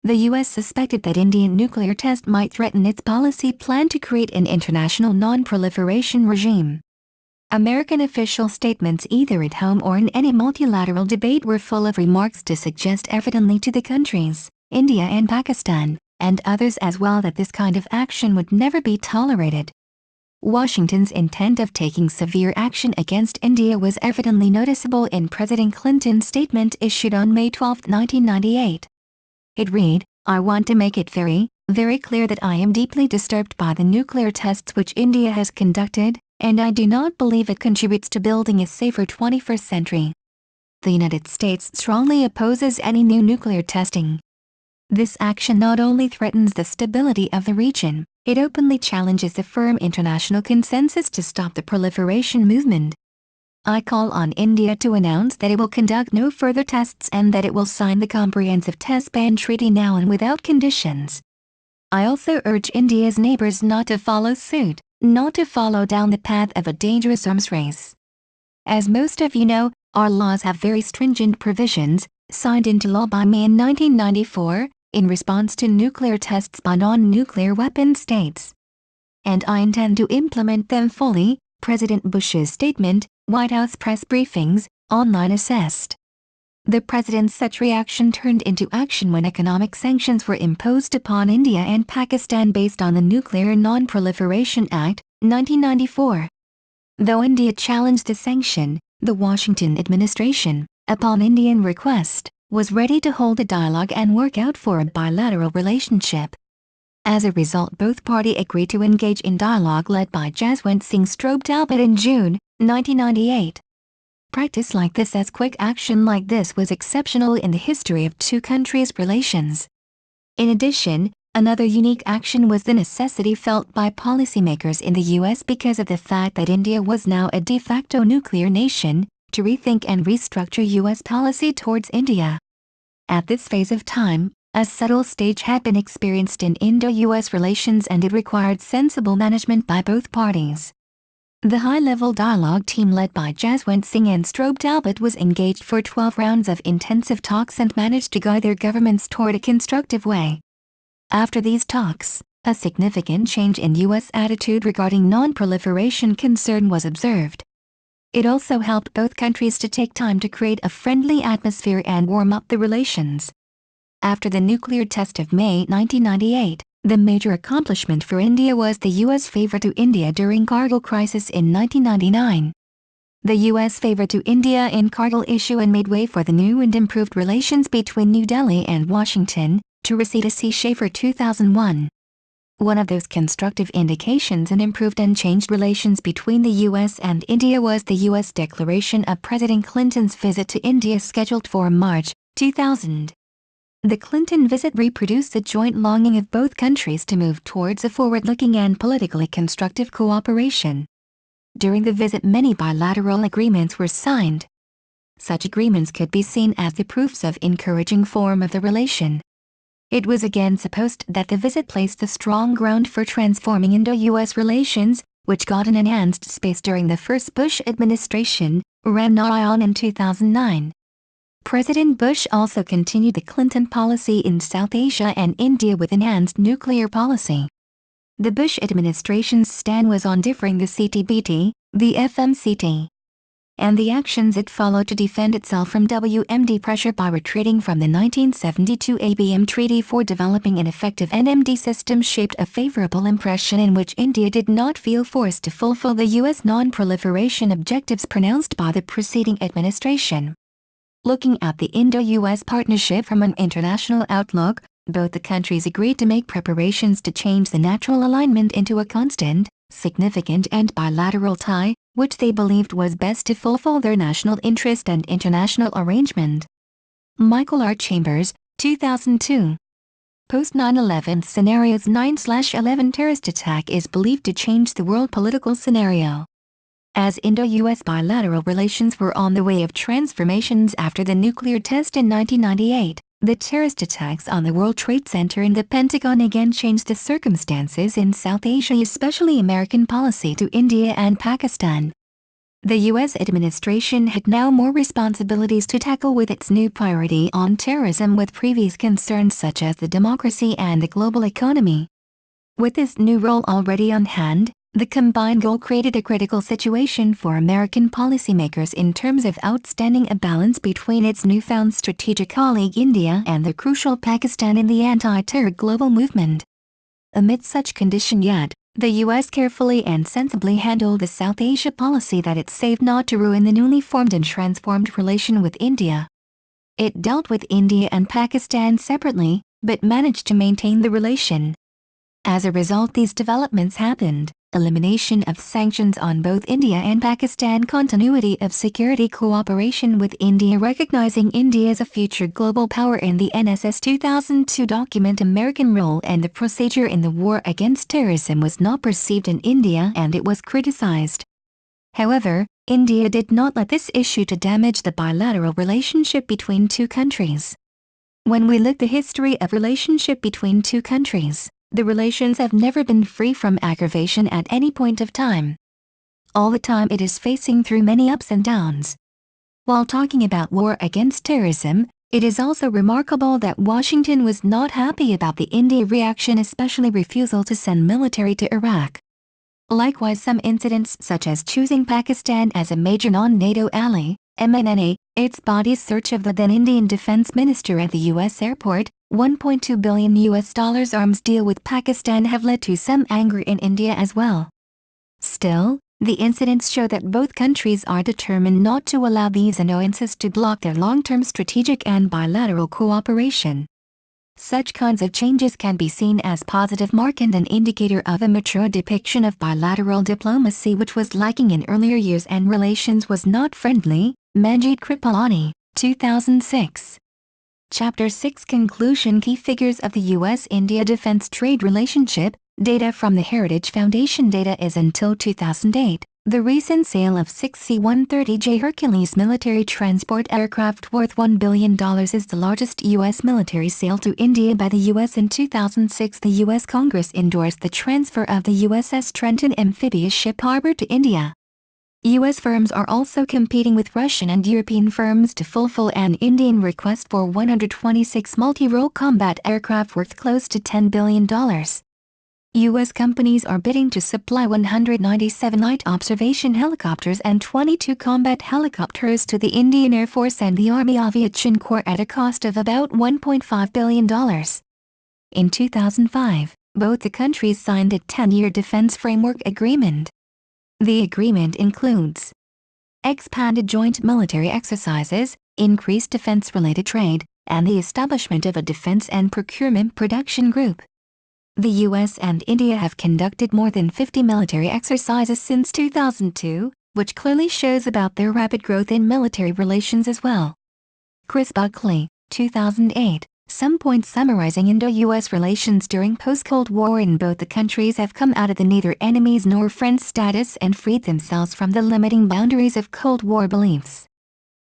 The U.S. suspected that Indian nuclear test might threaten its policy plan to create an international non-proliferation regime. American official statements either at home or in any multilateral debate were full of remarks to suggest evidently to the countries, India and Pakistan, and others as well, that this kind of action would never be tolerated. Washington's intent of taking severe action against India was evidently noticeable in President Clinton's statement issued on May 12, 1998. It read, "I want to make it very, very clear that I am deeply disturbed by the nuclear tests which India has conducted, and I do not believe it contributes to building a safer 21st century. The United States strongly opposes any new nuclear testing. This action not only threatens the stability of the region, it openly challenges the firm international consensus to stop the proliferation movement. I call on India to announce that it will conduct no further tests and that it will sign the Comprehensive Test Ban Treaty now and without conditions. I also urge India's neighbors not to follow suit, not to follow down the path of a dangerous arms race. As most of you know, our laws have very stringent provisions, signed into law by me in 1994, in response to nuclear tests by non-nuclear weapon states. And I intend to implement them fully." President Bush's statement, White House press briefings, online assessed. The president's such reaction turned into action when economic sanctions were imposed upon India and Pakistan based on the Nuclear Non-Proliferation Act, 1994. Though India challenged the sanction, the Washington administration, upon Indian request, was ready to hold a dialogue and work out for a bilateral relationship. As a result, both parties agreed to engage in dialogue led by Jaswant Singh Talbot in June, 1998. Practice like this, as quick action like this, was exceptional in the history of two countries' relations. In addition, another unique action was the necessity felt by policymakers in the U.S. because of the fact that India was now a de facto nuclear nation, to rethink and restructure U.S. policy towards India. At this phase of time, a subtle stage had been experienced in Indo-U.S. relations, and it required sensible management by both parties. The high-level dialogue team led by Jaswant Singh and Talbot was engaged for 12 rounds of intensive talks and managed to guide their governments toward a constructive way. After these talks, A significant change in U.S. attitude regarding non-proliferation concern was observed. It also helped both countries to take time to create a friendly atmosphere and warm up the relations. After the nuclear test of May 1998, the major accomplishment for India was the U.S. favor to India during Kargil crisis in 1999. The U.S. favor to India in Kargil issue and made way for the new and improved relations between New Delhi and Washington, to receive a Schaefer 2001. One of those constructive indications in improved and changed relations between the U.S. and India was the U.S. declaration of President Clinton's visit to India scheduled for March 2000. The Clinton visit reproduced the joint longing of both countries to move towards a forward-looking and politically constructive cooperation. During the visit, many bilateral agreements were signed. Such agreements could be seen as the proofs of encouraging form of the relation. It was again supposed that the visit placed the strong ground for transforming Indo-U.S. relations, which got an enhanced space during the first Bush administration, ran on in 2009. President Bush also continued the Clinton policy in South Asia and India with enhanced nuclear policy. The Bush administration's stand was on differing the CTBT, the FMCT, and the actions it followed to defend itself from WMD pressure by retreating from the 1972 ABM Treaty for developing an effective NMD system shaped a favorable impression in which India did not feel forced to fulfill the U.S. non-proliferation objectives pronounced by the preceding administration. Looking at the Indo-U.S. partnership from an international outlook, both the countries agreed to make preparations to change the natural alignment into a constant, significant and bilateral tie, which they believed was best to fulfill their national interest and international arrangement. Michael R. Chambers, 2002. Post 9/11 Scenarios 9/11 terrorist attack is believed to change the world political scenario. As Indo-U.S. bilateral relations were on the way of transformations after the nuclear test in 1998, the terrorist attacks on the World Trade Center and the Pentagon again changed the circumstances in South Asia, especially American policy to India and Pakistan. The U.S. administration had now more responsibilities to tackle with its new priority on terrorism, with previous concerns such as the democracy and the global economy. With this new role already on hand, the combined goal created a critical situation for American policymakers in terms of outstanding a balance between its newfound strategic colleague India and the crucial Pakistan in the anti-terror global movement. Amid such condition yet, the U.S. carefully and sensibly handled the South Asia policy that it saved not to ruin the newly formed and transformed relation with India. It dealt with India and Pakistan separately, but managed to maintain the relation. As a result, these developments happened: elimination of sanctions on both India and Pakistan, continuity of security cooperation with India, recognizing India as a future global power in the NSS 2002 document, American role and the procedure in the war against terrorism was not perceived in India and it was criticized. However, India did not let this issue to damage the bilateral relationship between two countries. When we look at the history of relationship between two countries, the relations have never been free from aggravation at any point of time. All the time it is facing through many ups and downs. While talking about war against terrorism, it is also remarkable that Washington was not happy about the India reaction, especially refusal to send military to Iraq. Likewise, some incidents such as choosing Pakistan as a major non-NATO ally, A9AYTZ body's search of the then Indian defense minister at the U.S. airport, $1.2 billion arms deal with Pakistan have led to some anger in India as well. Still, the incidents show that both countries are determined not to allow these annoyances to block their long-term strategic and bilateral cooperation. Such kinds of changes can be seen as positive mark and an indicator of a mature depiction of bilateral diplomacy which was lacking in earlier years and relations was not friendly. Manjit Kripalani, 2006. Chapter 6 Conclusion. Key figures of the U.S.-India defense trade relationship. Data from the Heritage Foundation. Data is until 2008. The recent sale of 6 C-130J Hercules military transport aircraft worth $1 billion is the largest U.S. military sale to India by the U.S. In 2006, the U.S. Congress endorsed the transfer of the USS Trenton amphibious ship harbor to India. U.S. firms are also competing with Russian and European firms to fulfill an Indian request for 126 multi-role combat aircraft worth close to $10 billion. U.S. companies are bidding to supply 197 light observation helicopters and 22 combat helicopters to the Indian Air Force and the Army Aviation Corps at a cost of about $1.5 billion. In 2005, both the countries signed a 10-year defense framework agreement. The agreement includes expanded joint military exercises, increased defense-related trade, and the establishment of a defense and procurement production group. The U.S. and India have conducted more than 50 military exercises since 2002, which clearly shows about their rapid growth in military relations as well. Chris Buckley, 2008. Some points summarizing Indo-U.S. relations during post-Cold War. In both the countries have come out of the neither enemies nor friends status and freed themselves from the limiting boundaries of Cold War beliefs.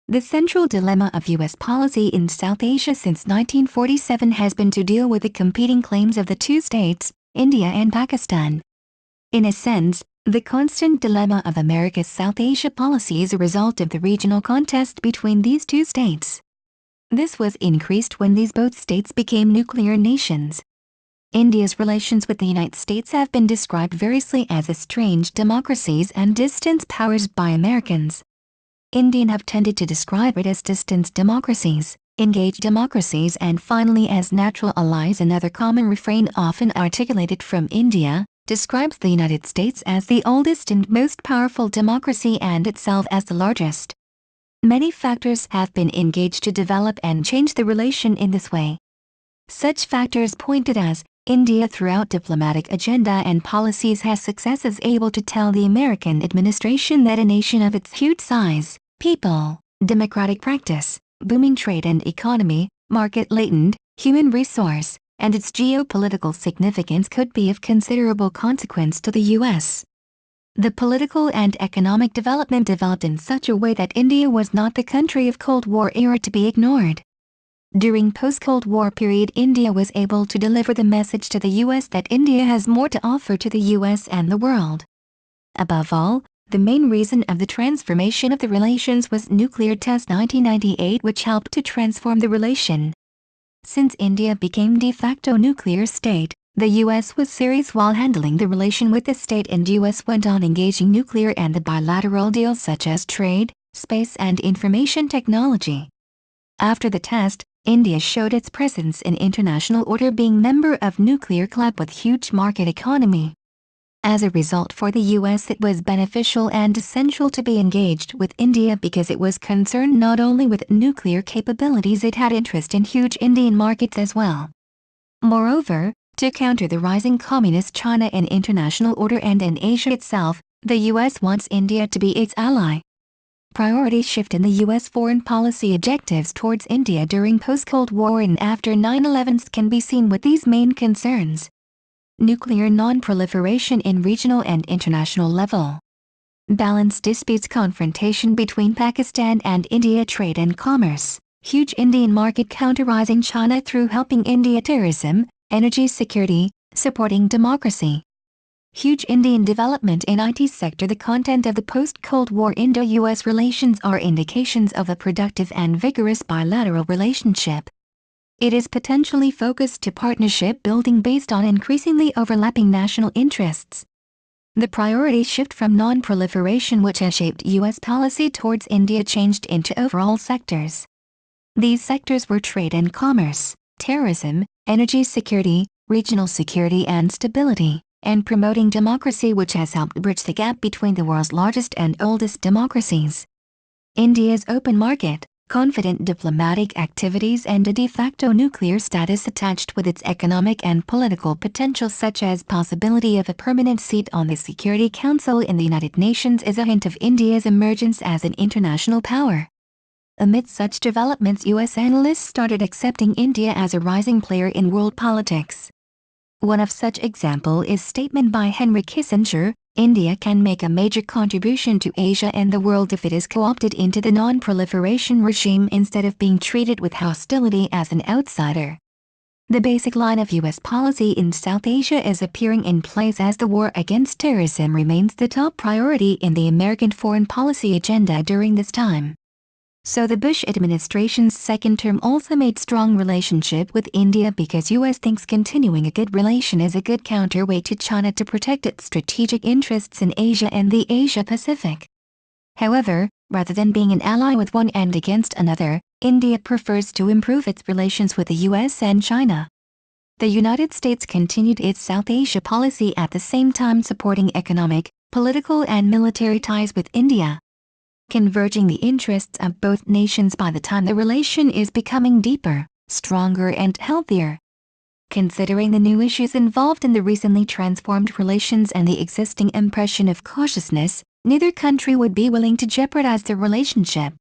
The central dilemma of U.S. policy in South Asia since 1947 has been to deal with the competing claims of the two states, India and Pakistan. In a sense, the constant dilemma of America's South Asia policy is a result of the regional contest between these two states. This was increased when these both states became nuclear nations. India's relations with the United States have been described variously as estranged democracies and distant powers by Americans. Indians have tended to describe it as distant democracies, engaged democracies, and finally as natural allies. Another common refrain often articulated from India describes the United States as the oldest and most powerful democracy and itself as the largest. Many factors have been engaged to develop and change the relation in this way. Such factors pointed as India throughout diplomatic agenda and policies has successes able to tell the American administration that a nation of its huge size, people, democratic practice, booming trade and economy, market latent, human resource, and its geopolitical significance could be of considerable consequence to the U.S. The political and economic development developed in such a way that India was not the country of Cold War era to be ignored. During post-Cold War period, India was able to deliver the message to the U.S. that India has more to offer to the U.S. and the world. Above all, the main reason of the transformation of the relations was nuclear test 1998, which helped to transform the relation. Since India became de facto nuclear state, the U.S. was serious while handling the relation with the state, and U.S. went on engaging nuclear and the bilateral deals such as trade, space and information technology. After the test, India showed its presence in international order, being member of nuclear club with huge market economy. As a result, for the U.S. it was beneficial and essential to be engaged with India because it was concerned not only with nuclear capabilities, it had interest in huge Indian markets as well. Moreover, to counter the rising communist China in international order and in Asia itself, the U.S. wants India to be its ally. Priority shift in the U.S. foreign policy objectives towards India during post-Cold War and after 9/11 can be seen with these main concerns. Nuclear non-proliferation in regional and international level. Balanced disputes, confrontation between Pakistan and India, trade and commerce. Huge Indian market counterizing China through helping India, terrorism, energy security, supporting democracy. Huge Indian development in IT sector. The content of the post-Cold War Indo-US relations are indications of a productive and vigorous bilateral relationship. It is potentially focused to partnership building based on increasingly overlapping national interests. The priority shift from non-proliferation, which has shaped U.S. policy towards India, changed into overall sectors. These sectors were trade and commerce, terrorism, energy security, regional security and stability, and promoting democracy, which has helped bridge the gap between the world's largest and oldest democracies. India's open market, confident diplomatic activities and a de facto nuclear status attached with its economic and political potential, such as possibility of a permanent seat on the Security Council in the United Nations, is a hint of India's emergence as an international power. Amid such developments, U.S. analysts started accepting India as a rising player in world politics. One of such example is statement by Henry Kissinger, India can make a major contribution to Asia and the world if it is co-opted into the non-proliferation regime instead of being treated with hostility as an outsider. The basic line of U.S. policy in South Asia is appearing in place as the war against terrorism remains the top priority in the American foreign policy agenda during this time. So the Bush administration's second term also made strong relationship with India because US thinks continuing a good relation is a good counterweight to China to protect its strategic interests in Asia and the Asia-Pacific. However, rather than being an ally with one and against another, India prefers to improve its relations with the US and China. The United States continued its South Asia policy at the same time supporting economic, political and military ties with India, converging the interests of both nations by the time the relation is becoming deeper, stronger and healthier. Considering the new issues involved in the recently transformed relations and the existing impression of cautiousness, neither country would be willing to jeopardize their relationship.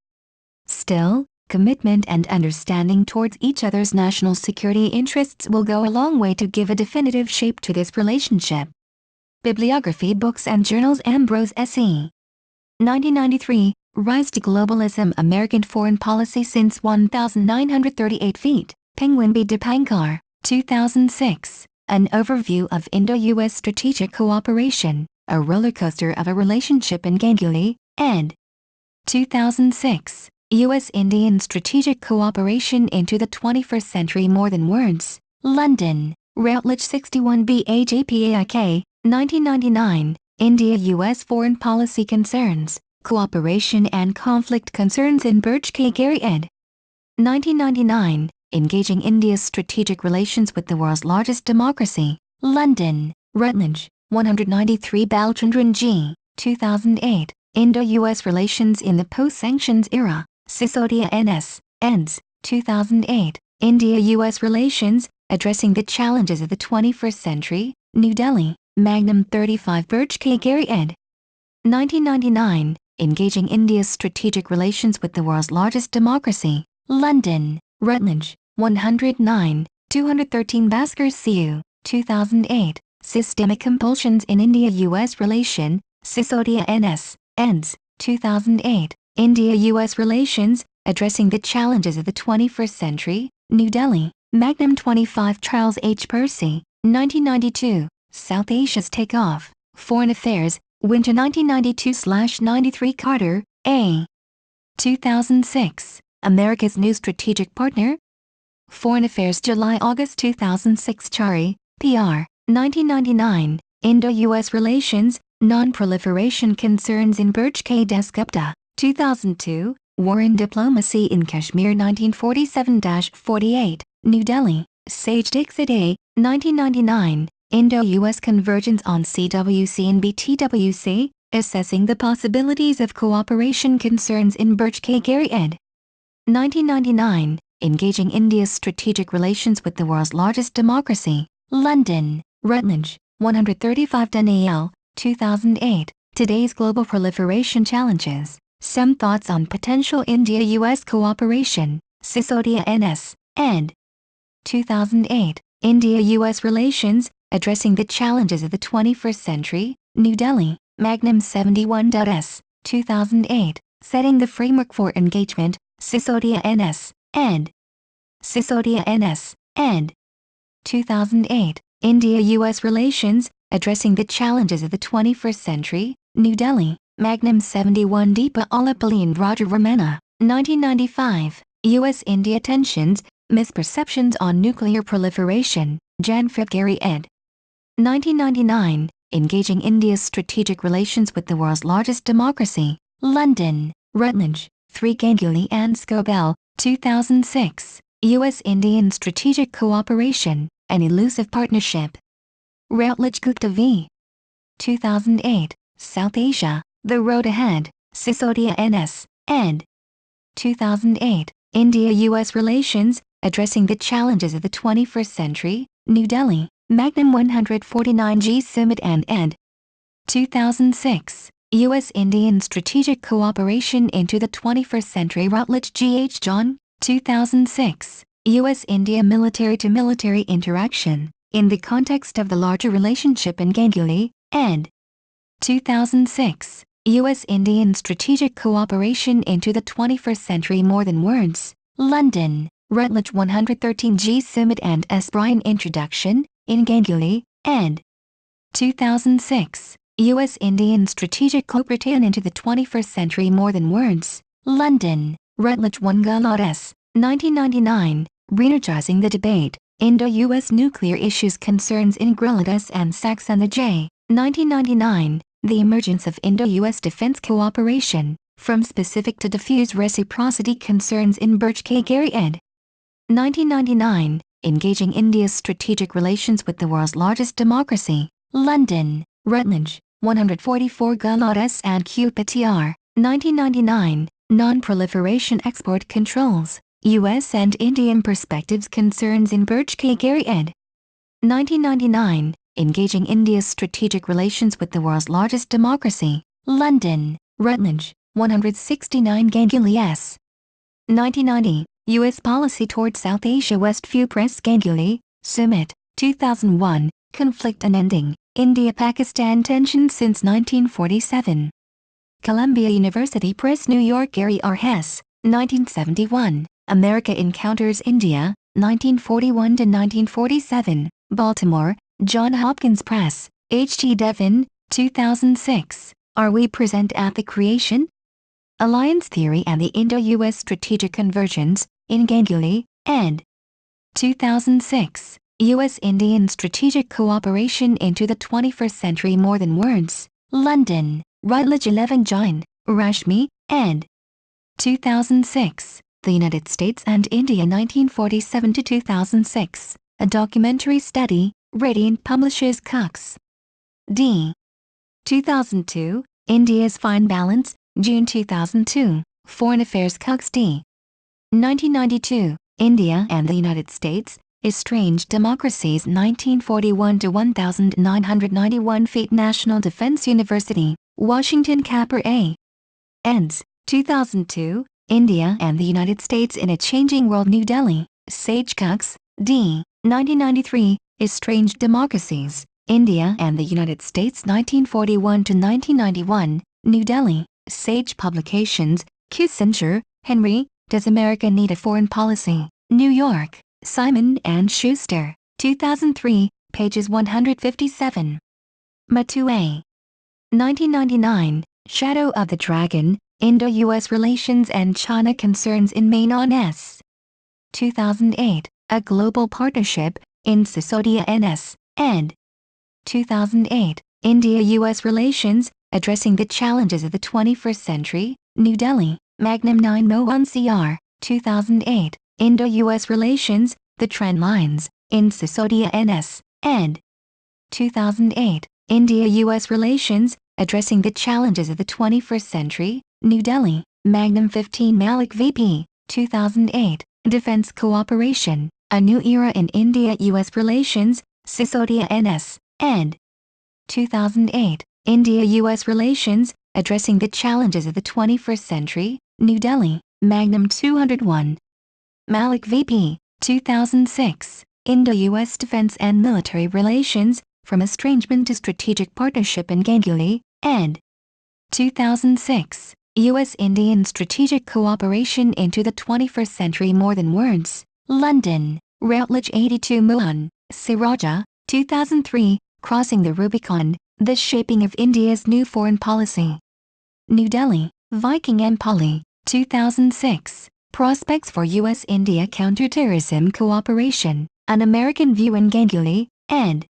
Still, commitment and understanding towards each other's national security interests will go a long way to give a definitive shape to this relationship. Bibliography, books and journals. Ambrose S.E. 1993, Rise to Globalism, American Foreign Policy Since 1938 feet. Penguin B. Dipankar, 2006. An Overview of Indo-US Strategic Cooperation, A Roller Coaster of a Relationship in Ganguly, ed. 2006. US-Indian Strategic Cooperation into the 21st Century More Than Words. London, Routledge 61B AJPAIK, 1999. India-US Foreign Policy Concerns, Cooperation and Conflict Concerns in Birch K. Gary ed. 1999. Engaging India's Strategic Relations with the World's Largest Democracy. London, Routledge, 193 Balchandran G. 2008. Indo-US Relations in the Post-Sanctions Era. Sisodia N.S., eds. 2008. India-US Relations, Addressing the Challenges of the 21st Century. New Delhi, Magnum 35 Birch K. Gary ed. 1999. Engaging India's Strategic Relations with the World's Largest Democracy. London, Routledge, 109, 213 Bhaskar CU, 2008. Systemic Compulsions in India-US Relation. Sisodia N.S., eds. 2008. India-US Relations, Addressing the Challenges of the 21st Century. New Delhi, Magnum 25 Charles H. Percy, 1992. South Asia's Takeoff, Foreign Affairs, Winter 1992/93 Carter, A. 2006. America's New Strategic Partner. Foreign Affairs July-August 2006 Chari, PR, 1999. Indo-US Relations, Non-Proliferation Concerns in Birch K. Dasgupta, 2002. War and Diplomacy in Kashmir 1947-48, New Delhi, Sage Dixit A, 1999. Indo-US Convergence on CWC and BTWC, Assessing the Possibilities of Cooperation Concerns in Birch K. Gary ed. 1999. Engaging India's Strategic Relations with the World's Largest Democracy. London, Routledge, 135 Danielle, 2008. Today's Global Proliferation Challenges, Some Thoughts on Potential India-US Cooperation. Sisodia N.S., ed. 2008. India-US Relations, Addressing the Challenges of the 21st Century. New Delhi, Magnum 71.S, 2008. Setting the Framework for Engagement. Sisodia N.S., ed. Sisodia N.S., ed. 2008. India-US Relations, Addressing the Challenges of the 21st Century. New Delhi, Magnum 71 Deepa Alapalli and Roger Ramana, 1995. US-India Tensions, Misperceptions on Nuclear Proliferation. Janfred Gary ed. 1999. Engaging India's Strategic Relations with the World's Largest Democracy. London, Routledge, 3 Ganguly and Scobell, 2006. US-Indian Strategic Cooperation, An Elusive Partnership. Routledge Gupta v. 2008. South Asia, The Road Ahead. Sisodia N.S., ed. 2008. India-US Relations, Addressing the Challenges of the 21st Century. New Delhi, Magnum 149 G. Sumit and ed. 2006. US-Indian Strategic Cooperation into the 21st Century. Routledge G. H. John, 2006. US-India Military-to-Military Interaction, in the Context of the Larger Relationship in Ganguly, ed. 2006. US-Indian Strategic Cooperation into the 21st Century More Than Words. London, Routledge 113 G. Sumit and S. Bryan Introduction, in Ganguly, ed. 2006. US-Indian Strategic Cooperation into the 21st Century More Than Words. London, Rutledge 1 S. 1999, Re-energizing the debate, Indo-US nuclear issues concerns in Grillades and Sachs and the J. 1999, the emergence of Indo-US defense cooperation, from specific to diffuse reciprocity concerns in Birch K. Gary ed. 1999, engaging India's strategic relations with the world's largest democracy, London, Rutledge, 144 S and QPTR, 1999, Non-Proliferation Export Controls, U.S. and Indian Perspectives Concerns in Birch K. Gary ed. 1999, engaging India's strategic relations with the world's largest democracy, London, Rutledge, 169 Ganguly S. 1990, U.S. Policy toward South Asia Westview Press Ganguly, Sumit, 2001, Conflict Unending, India-Pakistan Tensions Since 1947. Columbia University Press New York Gary R. Hess, 1971, America Encounters India, 1941–1947, Baltimore, Johns Hopkins Press, H.T. Devin, 2006, Are We Present at the Creation? Alliance Theory and the Indo-US Strategic Convergence, in Ganguly, ed. 2006, U.S.-Indian Strategic Cooperation into the 21st Century More Than Words, London, Rutledge 11 Jain, Rashmi, ed. 2006, The United States and India 1947–2006, a documentary study, Radiant Publishers Cox. D. 2002, India's Fine Balance, June 2002, Foreign Affairs Cox D. 1992, India and the United States, Estranged Democracies 1941–1991 Fate National Defense University, Washington Capper A. eds. 2002, India and the United States in a Changing World New Delhi, Sage Cox, D. 1993, Estranged Democracies, India and the United States 1941–1991, New Delhi, Sage Publications, Kissinger, Henry, Does America Need a Foreign Policy? New York, Simon & Schuster, 2003, pages 157. Matu A. 1999, Shadow of the Dragon, Indo-US Relations and China Concerns in Mainon S. 2008, A Global Partnership, in Sisodia NS, ed. 2008, India-US Relations, Addressing the Challenges of the 21st Century, New Delhi, Magnum 9 CR, 2008, Indo-US Relations, The Trend Lines, in Sisodia NS, ed. 2008, India-US Relations, Addressing the Challenges of the 21st Century, New Delhi, Magnum 15 Malik VP, 2008, Defense Cooperation, A New Era in India-US Relations, Sisodia NS, ed. 2008, India-US Relations, Addressing the Challenges of the 21st Century, New Delhi, Magnum 201. Malik VP, 2006, Indo-US Defense and Military Relations, From Estrangement to Strategic Partnership in Ganguly, ed. 2006, U.S.-Indian Strategic Cooperation into the 21st Century More Than Words, London, Routledge 82 Mohan, Siraja, 2003, Crossing the Rubicon, The Shaping of India's New Foreign Policy. New Delhi, Viking and Polly, 2006, Prospects for U.S.-India Counterterrorism Cooperation, An American View in Ganguly, ed.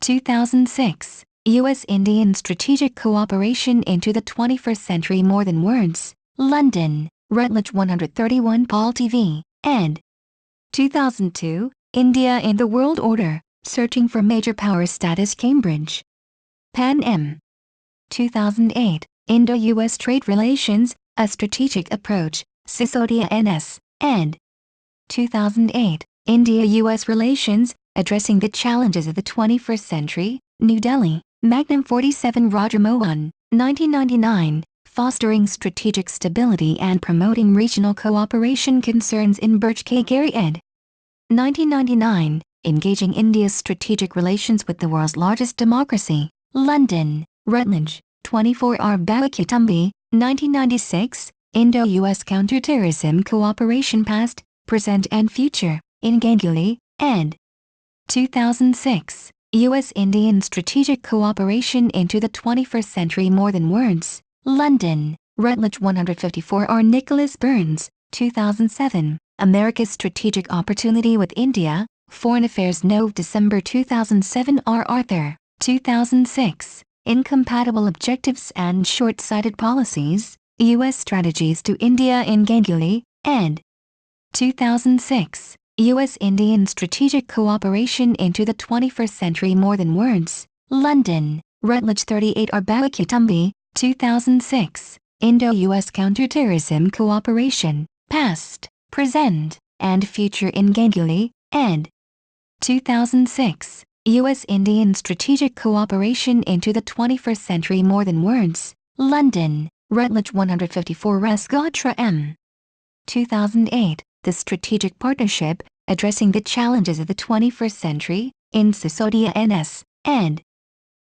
2006, U.S.-Indian Strategic Cooperation into the 21st Century More Than Words, London, Routledge 131 Paul TV, ed. 2002, India and the World Order, Searching for Major Power Status Cambridge. Pan M. 2008, Indo-US Trade Relations, A Strategic Approach, Sisodia NS, ed. 2008, India-US Relations, Addressing the Challenges of the 21st Century, New Delhi, Magnum 47 Roger Mohan, 1999, Fostering Strategic Stability and Promoting Regional Cooperation Concerns in Birch K. Gary ed. 1999, Engaging India's Strategic Relations with the World's Largest Democracy, London, Routledge, 24 R. Bawakitumbi, 1996, Indo-US Counterterrorism Cooperation Past, Present and Future, in Ganguly, ed. 2006, U.S.-Indian Strategic Cooperation into the 21st Century More Than Words, London, Rutledge 154 R. Nicholas Burns, 2007, America's Strategic Opportunity with India, Foreign Affairs Nov. December 2007 R. Arthur, 2006, Incompatible Objectives and Short-Sighted Policies, U.S. Strategies to India in Ganguly, ed. 2006, U.S.-Indian Strategic Cooperation into the 21st Century More Than Words, London, Rutledge 38 R. Bawakitumbi, 2006, Indo-U.S. Counterterrorism Cooperation, Past, Present, and Future in Ganguly, ed. 2006, U.S.-Indian Strategic Cooperation into the 21st Century More Than Words, London, Rutledge 154 Rasgotra M. 2008, The Strategic Partnership, Addressing the Challenges of the 21st Century, in Sisodia N.S., ed.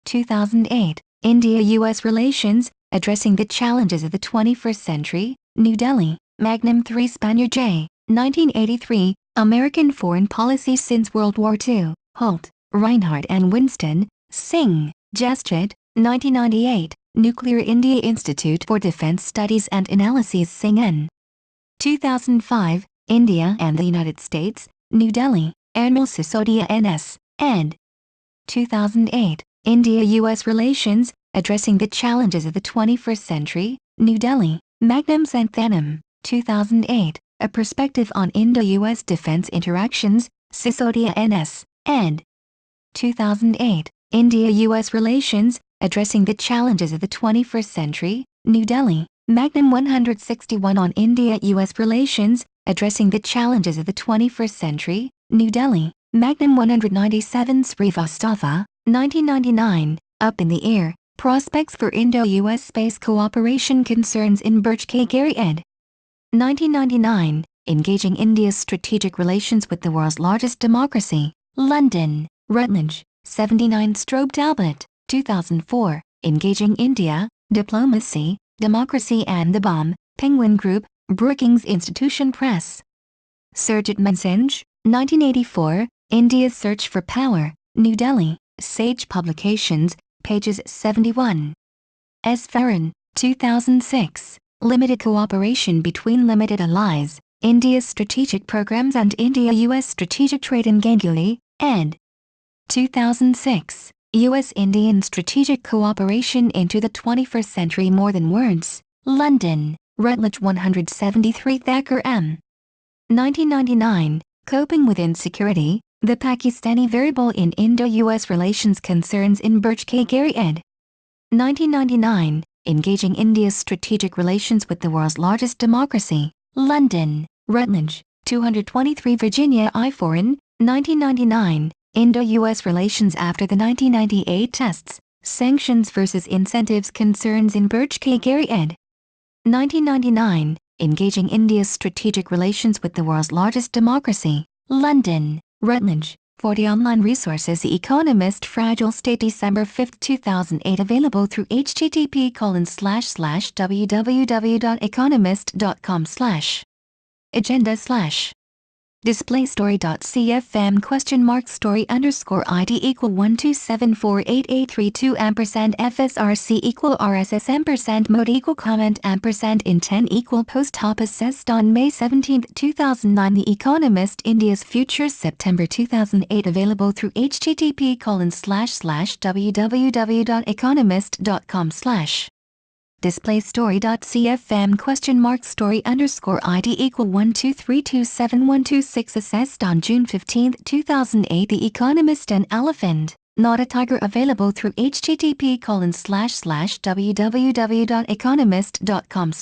2008, India-U.S. Relations, Addressing the Challenges of the 21st Century, New Delhi, Magnum 3 Spanier J. 1983, American Foreign Policy Since World War II, Holt, Reinhardt and Winston, Singh, Jaschit, 1998, Nuclear India Institute for Defense Studies and Analyses Singh N. 2005, India and the United States, New Delhi, Admiral Sisodia N.S., ed. 2008, India-U.S. Relations, Addressing the Challenges of the 21st Century, New Delhi, Magnum Xanthanum, 2008, A Perspective on Indo-U.S. Defense Interactions, Sisodia N.S., ed. 2008, India-U.S. Relations, Addressing the Challenges of the 21st Century, New Delhi, Magnum 161 on India-U.S. Relations, Addressing the Challenges of the 21st Century, New Delhi, Magnum 197 Srivastava, 1999, Up in the Air, Prospects for Indo-U.S. Space Cooperation Concerns in Birch K. Gary ed. 1999, Engaging India's Strategic Relations with the World's Largest Democracy, London, Rutledge, 79 Strobe Talbot, 2004, Engaging India, Diplomacy, Democracy and the Bomb, Penguin Group, Brookings Institution Press. Surjit Mansingh, 1984, India's Search for Power, New Delhi, Sage Publications, pages 71. S. Farron, 2006, Limited Cooperation Between Limited Allies, India's Strategic Programs and India-U.S. Strategic Trade in Ganguly, ed. 2006, U.S.-Indian Strategic Cooperation into the 21st Century More Than Words, London, Rutledge 173 Thacker M. 1999, Coping with Insecurity, The Pakistani Variable in Indo-U.S. Relations Concerns in Birch K. Gary ed. 1999, Engaging India's Strategic Relations with the World's Largest Democracy, London, Rutledge, 223 Virginia I. Foreign, 1999, Indo-U.S. Relations After the 1998 Tests, Sanctions versus Incentives Concerns in Birch K. Gary ed. 1999, Engaging India's Strategic Relations with the World's Largest Democracy, London, Rutledge, 40 online resources. The Economist Fragile State December 5, 2008 available through http://www.economist.com/ agenda/ displaystory.cfm !story_id equal 127488832 FSRC equal RSS mode equal comment intent equal post top assessed on May 17, 2009. The Economist India's Futures September 2008 available through http://www.economist.com/ displaystory.cfm !story_id equal 123271226 assessed on June 15, 2008. The Economist and Elephant, Not a Tiger available through http://www.economist.com/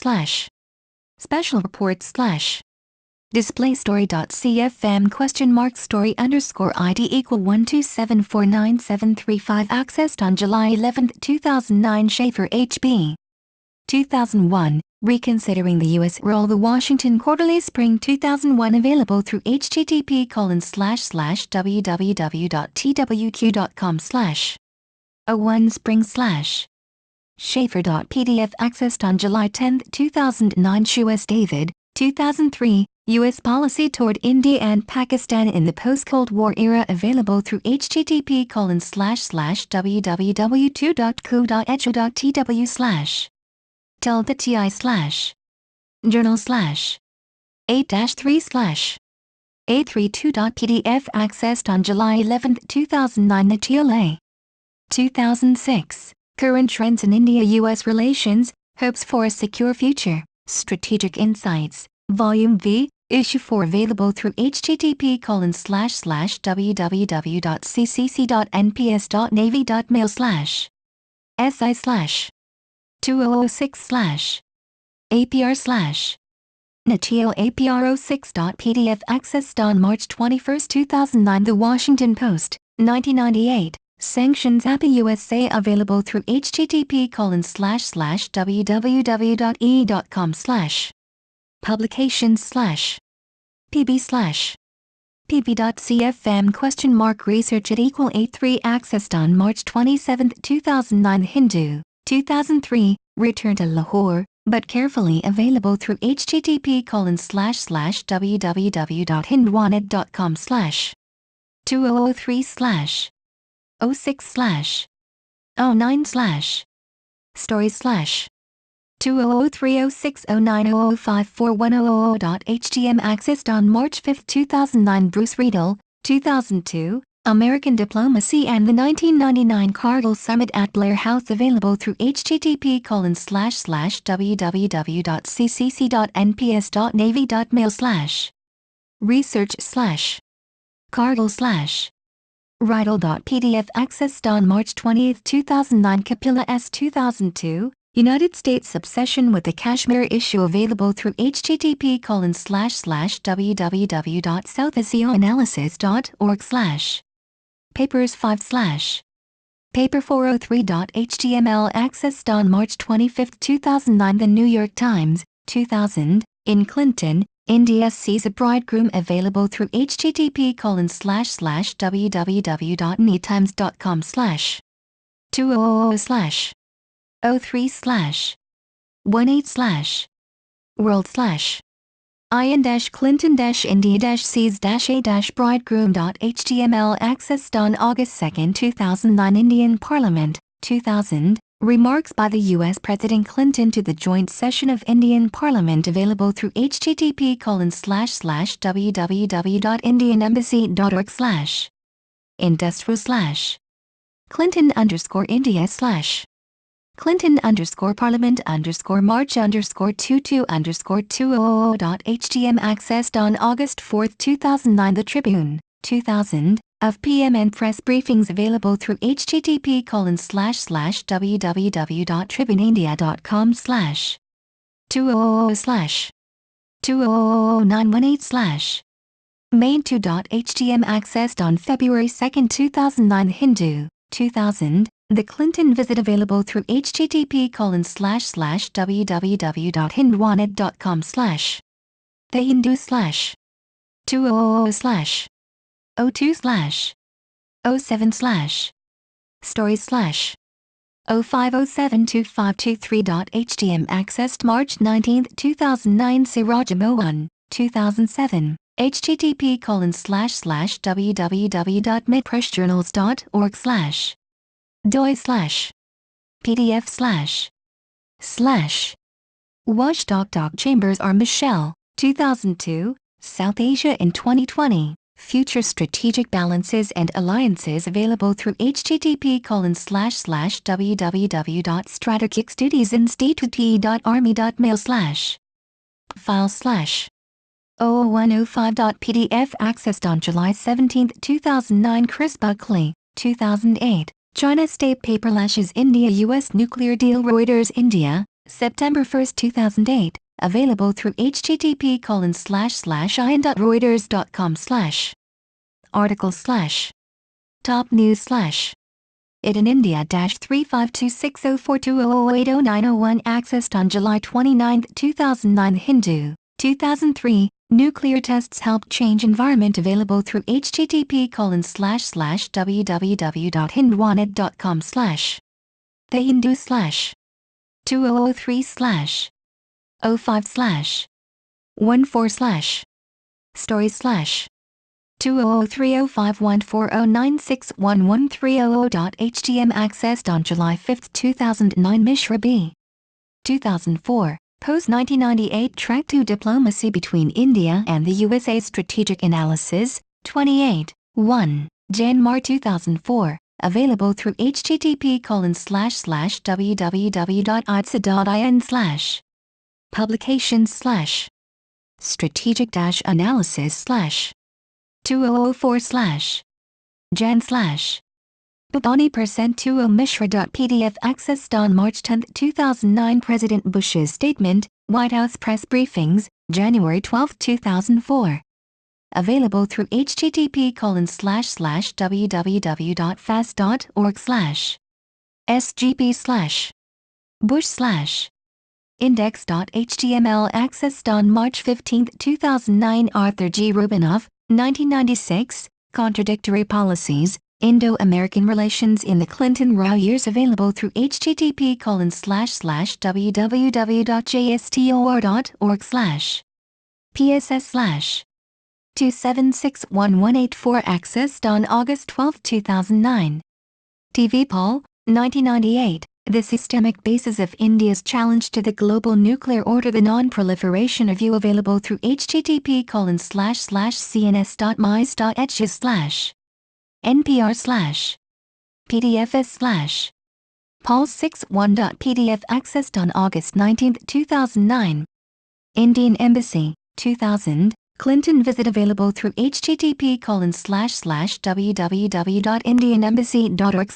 special reports/ displaystory.cfm !story_id equal 127497335 accessed on July 11, 2009. Schaefer H.B. 2001, Reconsidering the U.S. Role. The Washington Quarterly Spring 2001 available through http://www.twq.com/ /01 spring/ Schaefer.pdf accessed on July 10, 2009. Shuas David, 2003, U.S. Policy Toward India and Pakistan in the Post-Cold War Era available through http://www.2.co.edu/. /ti slash journal slash 8-3 slash A32.pdf accessed on July 11, 2009. The TLA 2006 Current Trends in India-US Relations, Hopes for a Secure Future, Strategic Insights, Volume V, Issue 4 available through http://www.ccc.nps.navy.mil/si/2006/ APR/ Natio APR06.pdf accessed on March 21, 2009. The Washington Post, 1998. Sanctions API USA available through http://www.e.com/ publications/ pb/ pb.cfm ? Research at =A3 accessed on March 27, 2009. Hindu, 2003, Return to Lahore, but carefully available through http://www.hindwanted.com/ 2003/ 06/ 09/ stories/ 2003060900541000.htm accessed on March 5, 2009. Bruce Riedel, 2002, American Diplomacy and the 1999 Kargil Summit at Blair House available through http://www.ccc.nps.navy.mil/ research/ Kargil/ Riedel.pdf accessed on March 28, 2009. Kapila S. 2002, United States Obsession with the Kashmir Issue available through http://www.southasiaanalysis.org/ papers 5/ paper 403.html accessed on March 25, 2009. The New York Times, 2000, in Clinton, India sees a bridegroom available through http://www.netimes.com/ 2000/ 03/ 18/ world/ ian-clinton-india-sees-a-bridegroom.html accessed on August 2, 2009. Indian Parliament, 2000, remarks by the U.S. President Clinton to the joint session of Indian Parliament available through http://www.indianembassy.org/ industrial/ Clinton_India/ Clinton_Parliament_March_22_2000.htm accessed on August 4, 2009. The Tribune, 2000, of PM and press briefings available through http://www.tribuneindia.com/ 2000/ 200918/ main2.htm accessed on February 2, 2009. Hindu, 2000, the Clinton visit available through http://www.hindwanted.com/ the Hindu/ 2000/ 02/ 07/ stories/ 05072523.htm accessed March 19, 2009. Sirajamohan, 2007, http://www.midpressjournals.org/ doi/ pdf/ watchdog Chambers R. Michelle, 2002, South Asia in 2020, Future Strategic Balances and Alliances available through http://www.strategicstudiesinstitute.army.mil/ file/ 00105.pdf accessed on July 17, 2009. Chris Buckley, 2008, China State Paper Lashes India U.S. Nuclear Deal Reuters India, September 1, 2008, available through http://ian.reuters.com/ article/ top news/ it in India -352604200809001 accessed on July 29, 2009. Hindu, 2003, nuclear tests help change environment available through http://www.hindwanted.com/ the Hindu/ 2003/ 05/ 14/ stories/ 2003051409611300.htm accessed on July 5, 2009. Mishra B. 2004, Post-1998 Track 2 Diplomacy between India and the USA Strategic Analysis, 28, 1, Jan-Mar 2004, available through http://www.aytz.in/ publications/ strategic-analysis/ 2004/ Jan/ Bhabani % 20 Mishra.pdf accessed on March 10, 2009 President Bush's statement, White House press briefings, January 12, 2004. Available through http://www.fast.org/ sgp/ bush/ index.html accessed on March 15, 2009 Arthur G. Rubinoff, 1996, Contradictory Policies, Indo-American Relations in the Clinton-Rao Years available through http://www.jstor.org/ pss/ 2761184 accessed on August 12, 2009. TV poll, 1998, The Systemic Basis of India's Challenge to the Global Nuclear Order. The Non-Proliferation Review available through http://cns.mis.etches/ npr/ pdfs/ poll61.pdf accessed on August 19, 2009. Indian Embassy, 2000, Clinton visit available through http://www.indianembassy.org/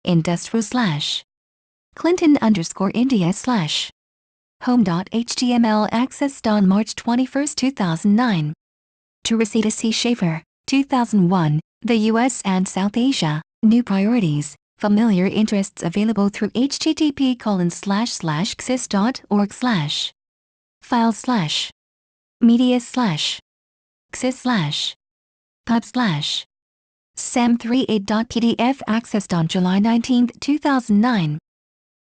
industrial/ Clinton_India/ home.html accessed on March 21, 2009. Teresita C. Schaefer, 2001, The U.S. and South Asia, New Priorities, Familiar Interests available through http://xis.org/ file/ media/ xis/ pub/ sam38.pdf accessed on July 19, 2009.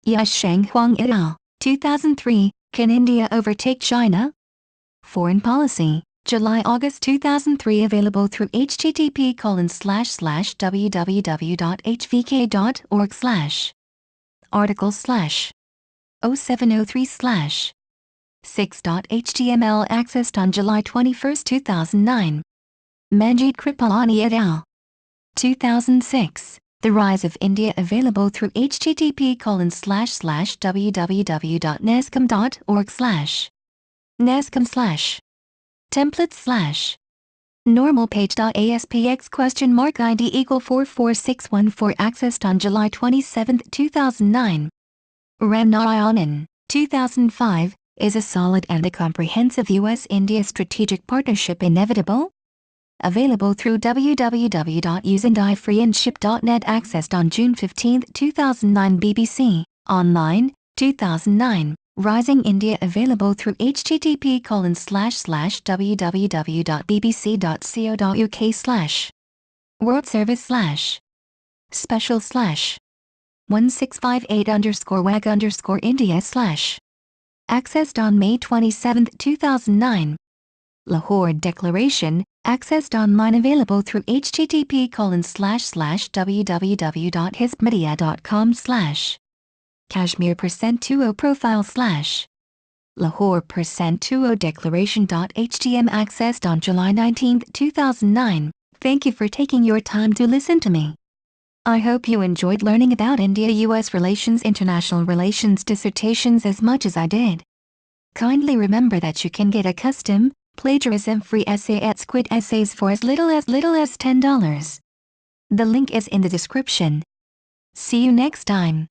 Yasheng Huang et al., 2003, Can India Overtake China? Foreign Policy, July-August 2003 available through http://www.hvk.org/ article/ 0703/ 6.html accessed on July 21, 2009. Manjeet Kripalani et al., 2006, The Rise of India available through http://www.nascom.org/ nascom/ templates/ normalpage.aspx $ID = 44614 accessed on July 27, 2009. Ram Narayanan, 2005, Is a solid and a comprehensive U.S.-India strategic partnership inevitable? Available through www.usandifreeandship.net accessed on June 15, 2009 BBC, online, 2009, Rising India available through http://www.bbc.co.uk/ World Service/ Special/ 1658_WAG_India/ accessed on May 27, 2009. Lahore Declaration, accessed online available through http://www.hisbmedia.com/ Kashmir %20 profile/ Lahore %20 declaration.htm accessed on July 19, 2009. Thank you for taking your time to listen to me. I hope you enjoyed learning about India-US relations, international relations dissertations as much as I did. Kindly remember that you can get a custom, plagiarism-free essay at Squid Essays for as little as $10. The link is in the description. See you next time.